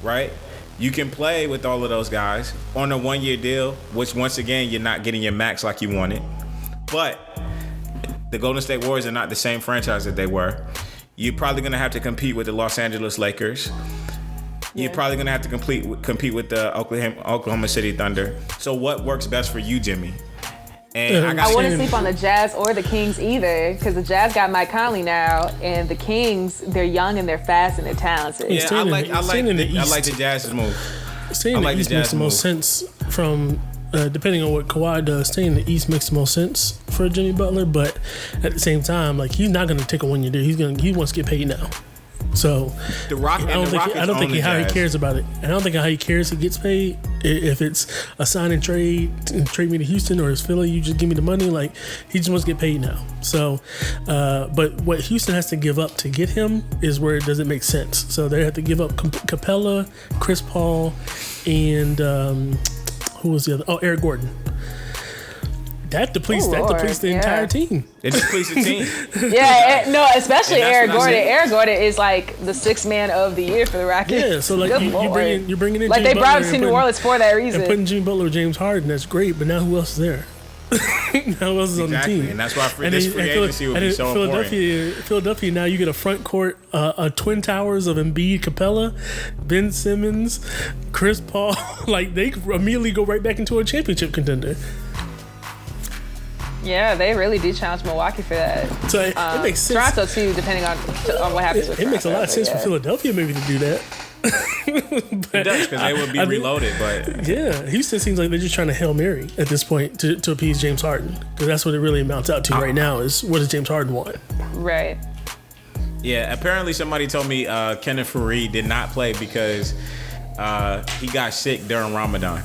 right? You can play with all of those guys on a 1-year deal, which once again, you're not getting your max like you wanted. But the Golden State Warriors are not the same franchise that they were. You're probably going to have to compete with the Los Angeles Lakers. You're probably going to have to compete with the Oklahoma City Thunder. So what works best for you, Jimmy? And I wouldn't sleep on the Jazz or the Kings either, because the Jazz got Mike Conley now, and the Kings, they're young and they're fast and they're talented. Yeah, I like the Jazz's move. Staying in the East makes the most sense from, depending on what Kawhi does, staying in the East makes the most sense for Jimmy Butler, but at the same time, like, he's not going to take a 1-year deal. He wants to get paid now. So I don't think how he cares about it. I don't think how he cares he gets paid. If it's a sign and trade me to Houston, or it's Philly, you just give me the money. Like, he just wants to get paid now. So, but what Houston has to give up to get him is where it doesn't make sense. So they have to give up Capella, Chris Paul, and who was the other? Oh, Eric Gordon. That depletes the entire team. It depletes the team. Especially Eric Gordon. Eric Gordon is like the 6th man of the year for the Rockets. Yeah, so like you're bringing in like Jimmy they brought Butler him to New Orleans for that reason. And putting Jimmy Butler with James Harden, that's great. But now who else is there? Who else is on the team? And that's why this free agency would be so important. Philadelphia, now you get a front court, a twin towers of Embiid, Capella, Ben Simmons, Chris Paul. Like, they immediately go right back into a championship contender. Yeah, they really do challenge Milwaukee for that. So it makes sense. Toronto too, depending on what happens with Toronto. It makes a lot of sense for Philadelphia maybe to do that. It does, because they would be reloaded. But yeah, Houston seems like they're just trying to Hail Mary at this point to appease James Harden, because that's what it really amounts out to right now is, what does James Harden want? Right. Yeah, apparently somebody told me Kenneth Faried did not play because he got sick during Ramadan.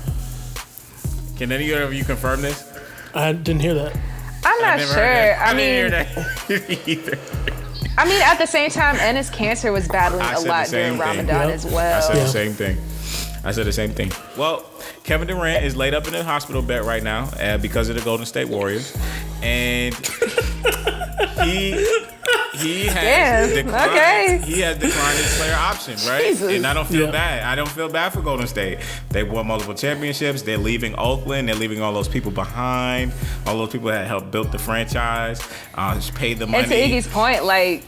Can any of you confirm this? I didn't hear that. I'm not sure. I didn't hear that either. I mean, at the same time, Ennis Cancer was battling a lot during Ramadan as well. I said the same thing. Well, Kevin Durant is laid up in a hospital bed right now because of the Golden State Warriors, and he has declined his player option, right? Jesus. And I don't feel bad. I don't feel bad for Golden State. They won multiple championships. They're leaving Oakland. They're leaving all those people behind. All those people that helped build the franchise, paid the money. And to Iggy's point, like,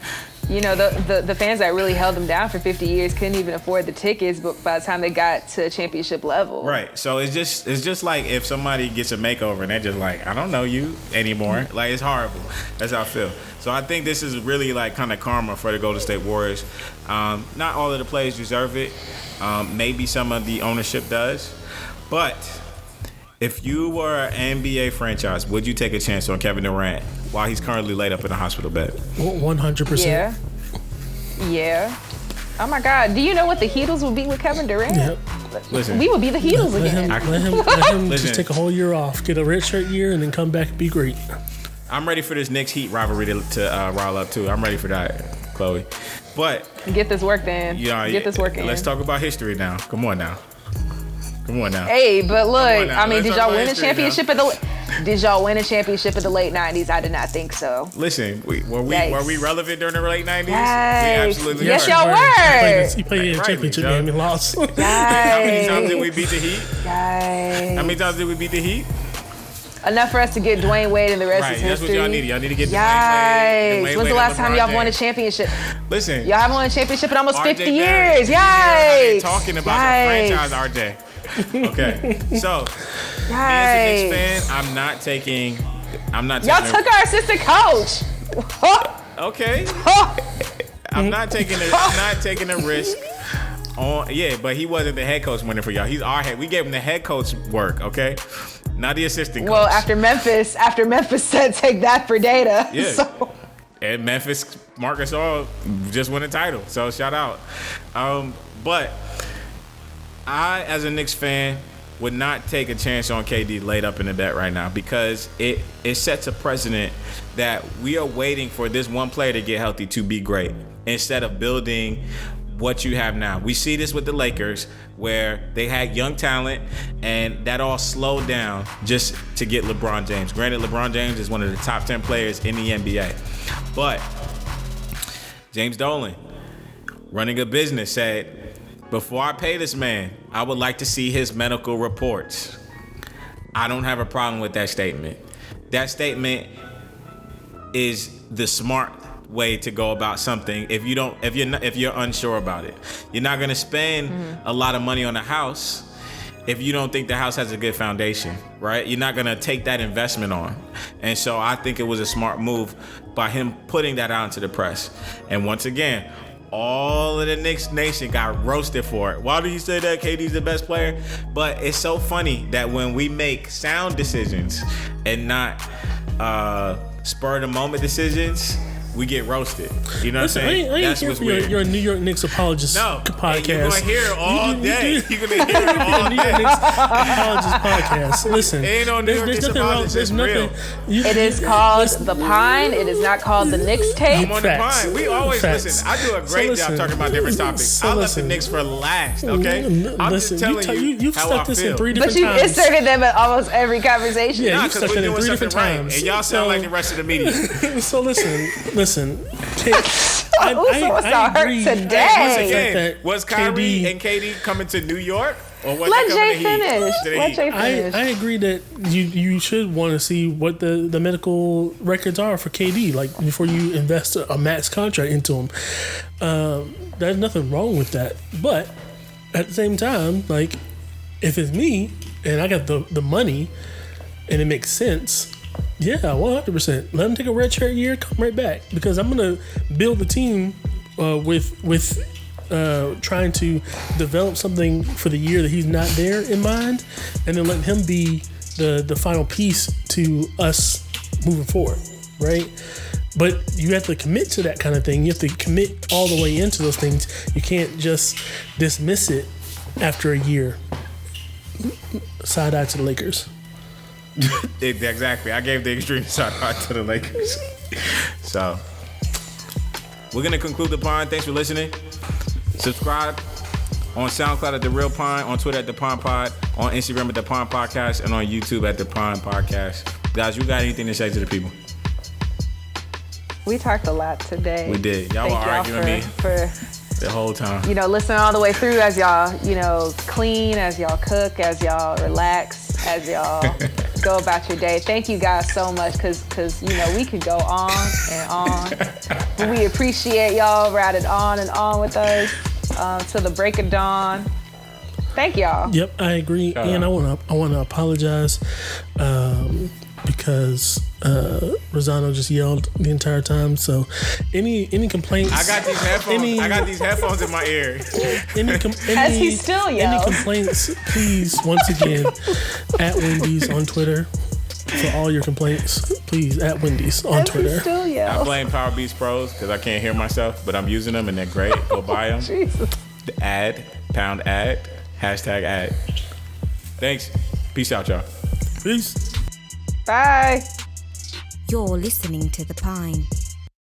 you know, the fans that really held them down for 50 years couldn't even afford the tickets, but by the time they got to championship level. Right. So it's just like if somebody gets a makeover and they're just like, I don't know you anymore. Like, it's horrible. That's how I feel. So I think this is really like kind of karma for the Golden State Warriors. Not all of the players deserve it. Maybe some of the ownership does. But if you were an NBA franchise, would you take a chance on Kevin Durant while he's currently laid up in a hospital bed? 100%. Yeah. Oh my God. Do you know what the Heatles would be with Kevin Durant? Yep. Listen, we would be the Heatles again. Let him just take a whole year off, get a redshirt year, and then come back and be great. I'm ready for this Knicks Heat rivalry to rile up too. I'm ready for that, Chloe. But get this work then. Get this work in. Let's talk about history now. Come on now. Hey, but look, I mean, did y'all win a championship at the late 90s? I did not think so. Listen, were we relevant during the late 90s? We absolutely yes, were. y'all were. You played in a championship game and lost. How many times did we beat the Heat? Yikes. How many times did we beat the Heat? Enough for us to get Dwayne Wade in the rest of history. That's what y'all need. Y'all need to get Dwayne Wade. When's the last time y'all won a championship? Listen. Y'all haven't won a championship in almost 50 years. Yikes. Talking about the franchise, RJ. Okay. So, me as a Knicks fan, I'm not taking. Y'all took our assistant coach. Okay. I'm not taking a risk. But he wasn't the head coach winning for y'all. He's our head. We gave him the head coach work, okay? Not the assistant coach. Well, after Memphis said take that for data. Yeah. So. And Memphis, Marc Gasol just won a title. So shout out. But I, as a Knicks fan, would not take a chance on KD laid up in the bet right now, because it sets a precedent that we are waiting for this one player to get healthy to be great instead of building what you have now. We see this with the Lakers, where they had young talent and that all slowed down just to get LeBron James. Granted, LeBron James is one of the top 10 players in the NBA, but James Dolan, running a business, said, before I pay this man, I would like to see his medical reports. I don't have a problem with that statement. That statement is the smart way to go about something. If you're unsure about it, you're not gonna spend a lot of money on a house if you don't think the house has a good foundation, right? You're not gonna take that investment on. And so I think it was a smart move by him putting that out into the press. And once again, all of the Knicks nation got roasted for it. Why do you say that KD's the best player? But it's so funny that when we make sound decisions and not spur of the moment decisions, we get roasted. You know what I'm saying? I ain't here for your New York Knicks apologist podcast. You're going to hear it all day. You're going to hear it all New York Knicks apologist podcast. Listen, ain't no New York Knicks apologist. It's real. It is called The Pine. It is not called The Knicks Tape. I'm on The Pine. We always listen. I do a great job talking about different topics. I left the Knicks for last, okay? I'm just telling you've how stuck I this feel. in 3 different But times. you inserted them in almost every conversation. Yeah, Nah, you stuck because it we're in doing 3 something different right. times. And y'all sound like the rest of the media. So listen. I agree. Today. Once again, was Kyrie and KD coming to New York? Or was Let they Jay coming to finish. Heat? Let Jay finish. I agree that you should want to see what the medical records are for KD, like before you invest a max contract into him. There's nothing wrong with that, but at the same time, like if it's me and I got the money and it makes sense, yeah, 100%. Let him take a redshirt year, come right back, because I'm gonna build the team with trying to develop something for the year that he's not there in mind, and then letting him be the final piece to us moving forward, right? But you have to commit to that kind of thing. You have to commit all the way into those things. You can't just dismiss it after a year. Side eye to the Lakers. Exactly. I gave the extreme side eye to the Lakers. So we're gonna conclude the Pine. Thanks for listening. Subscribe on SoundCloud at The Real Pine, on Twitter at The Pine Pod, on Instagram at The Pine Podcast, and on YouTube at The Pine Podcast. Guys, you got anything to say to the people? We talked a lot today. We did. Y'all were arguing me for the whole time. Listening all the way through as y'all, clean, as y'all cook, as y'all relax, as y'all go about your day. Thank you guys so much, because we could go on and on. But we appreciate y'all riding on and on with us till the break of dawn. Thank y'all. Yep, I agree. And I wanna apologize because Rossano just yelled the entire time. So any complaints? I got these headphones. I got these headphones in my ear. As he still yells. Any complaints? Please, once again, at Wendy's on Twitter. For all your complaints, please at Wendy's on Twitter. Still yells. I blame Power Beats Pros because I can't hear myself, but I'm using them and they're great. Go buy them. Jesus. Pound ad, #ad. Thanks. Peace out, y'all. Peace. Bye. You're listening to The Pine.